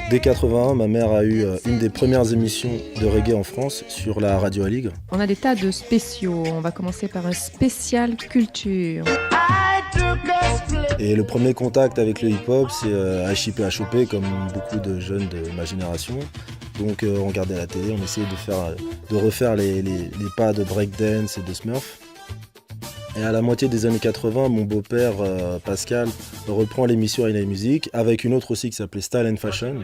Dès 81, ma mère a eu une des premières émissions de reggae en France sur la Radio Aligre. On a des tas de spéciaux. On va commencer par un spécial culture. Et le premier contact avec le hip-hop, c'est HIP HOP, comme beaucoup de jeunes de ma génération. Donc on regardait la télé, on essayait de refaire les pas de breakdance et de Smurf. Et à la moitié des années 80, mon beau-père Pascal reprend l'émission INA Music avec une autre aussi qui s'appelait Style and Fashion.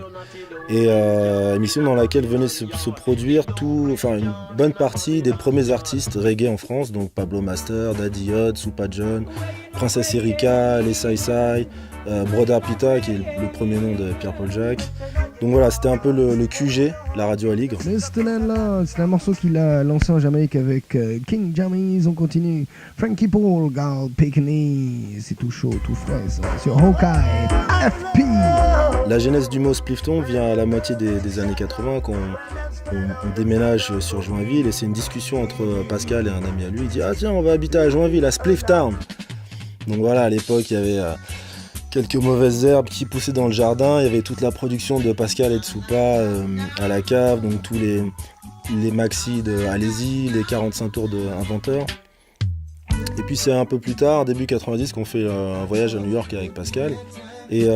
Et émission dans laquelle venait se produire une bonne partie des premiers artistes reggae en France, donc Pablo Master, Daddy Yacht, Supa John, Princess Erika, les Sai Sai, Brother Pita qui est le premier nom de Pierre-Paul Jacques. Donc voilà, c'était un peu le QG, la Radio Aligre. C'est un morceau qu'il a lancé en Jamaïque avec King Jammys. On continue. Frankie Paul, Gal Pickney. C'est tout chaud, tout frais ça. Sur Hawkeye, FP. La genèse du mot Splifton vient à la moitié des années 80 quand on déménage sur Joinville. Et c'est une discussion entre Pascal et un ami à lui. Il dit « Ah tiens, on va habiter à Joinville, à Spliftown ». Donc voilà, à l'époque, il y avait... quelques mauvaises herbes qui poussaient dans le jardin. Il y avait toute la production de Pascal et de Soupa à la cave, donc tous les maxis de Allez-y, les 45 tours de Inventeur. Et puis c'est un peu plus tard, début 90, qu'on fait un voyage à New York avec Pascal. Et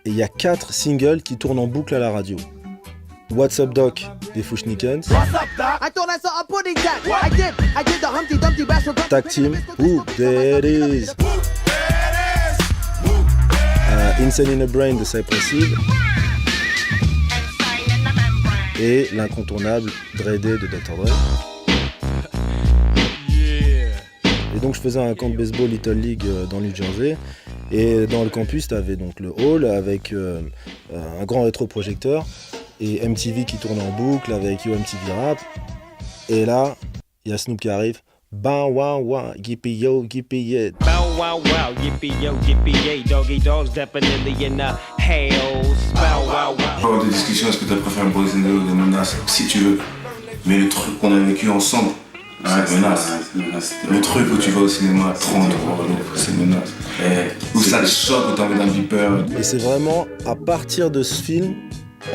il y a 4 singles qui tournent en boucle à la radio. What's Up Doc des Fushnikens. Tag Team, Who That Is. Insane in a Brain de Cypress Hill et l'incontournable Dre Day de Dr. Dre. Et donc je faisais un camp de baseball Little League dans le New Jersey et dans le campus t'avais donc le hall avec un grand rétroprojecteur et MTV qui tournait en boucle avec MTV Rap et là il y a Snoop qui arrive. Bow wow wow, yippee yo, yippee yeah. Bow wow wow, yippee yo, yippee yeah. Doggy dogs stepping in the hills. Bow wow wow. On va avoir des discussions, est-ce que t'as préféré Boys in the Hood ou Menace, si tu veux. Mais le truc qu'on a vécu ensemble, c'est Menace. Le truc où tu vas au cinéma à 30 euros, c'est Menace. Où ça te choque, où t'as envie d'un beeper. Et c'est vraiment à partir de ce film,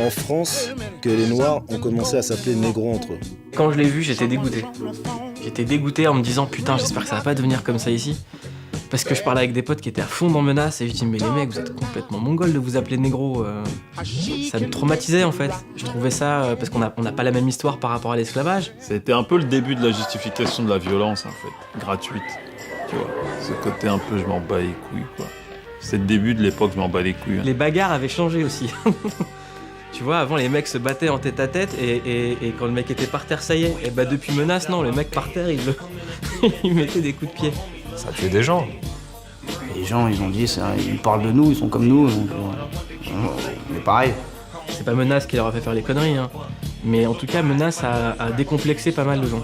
en France, que les Noirs ont commencé à s'appeler négros entre eux. Quand je l'ai vu, j'étais dégoûté. J'étais dégoûté en me disant putain, j'espère que ça va pas devenir comme ça ici. Parce que je parlais avec des potes qui étaient à fond dans Menace et je dis mais les mecs, vous êtes complètement mongols de vous appeler négro. Ça me traumatisait en fait. Je trouvais ça parce qu'on n'a pas la même histoire par rapport à l'esclavage. C'était un peu le début de la justification de la violence en fait, gratuite. Tu vois, ce côté un peu je m'en bats les couilles quoi. C'est le début de l'époque je m'en bats les couilles. Les bagarres avaient changé aussi. Tu vois, avant les mecs se battaient en tête à tête et quand le mec était par terre, ça y est. Et bah depuis Menace, non, le mec par terre, il mettait des coups de pied. Ça tuait des gens. Les gens, ils ont dit, ils parlent de nous, ils sont comme nous. Donc, mais pareil. C'est pas Menace qui leur a fait faire les conneries, hein. Mais en tout cas, Menace a décomplexé pas mal de gens.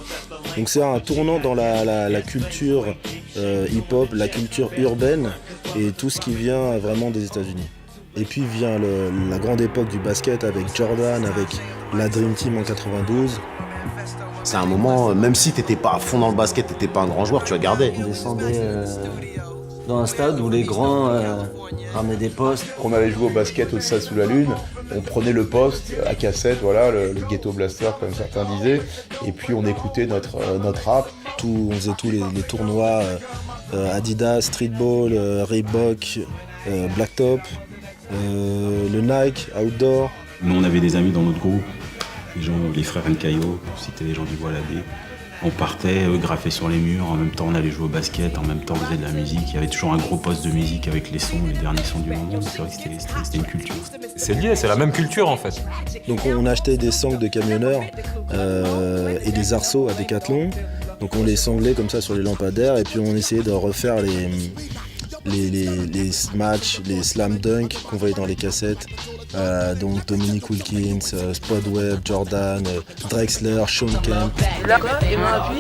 Donc c'est un tournant dans la culture hip-hop, la culture urbaine et tout ce qui vient vraiment des États-Unis. Et puis vient la grande époque du basket avec Jordan, avec la Dream Team en 92. C'est un moment, même si t'étais pas à fond dans le basket, t'étais pas un grand joueur, tu regardais. On descendait dans un stade où les grands ramenaient des postes. On allait jouer au basket au stade sous la lune, on prenait le poste à cassette, voilà, le ghetto blaster comme certains disaient, et puis on écoutait notre rap. On faisait tous les tournois Adidas, Streetball, Reebok, Blacktop. Le Nike, Outdoor. Nous on avait des amis dans notre groupe, les frères Nkayo, c'était les gens du Bois Labé. On partait, graffer sur les murs, en même temps on allait jouer au basket, en même temps on faisait de la musique. Il y avait toujours un gros poste de musique avec les sons, les derniers sons du moment. C'est vrai que c'était une culture. C'est lié, c'est la même culture en fait. Donc on achetait des sangles de camionneurs et des arceaux à Decathlon. Donc on les sanglait comme ça sur les lampadaires et puis on essayait de refaire les matchs, les slam dunk qu'on voyait dans les cassettes. Donc Dominique Wilkins, Spud Webb, Jordan, Drexler, Sean Kemp. Là, et moi, puis...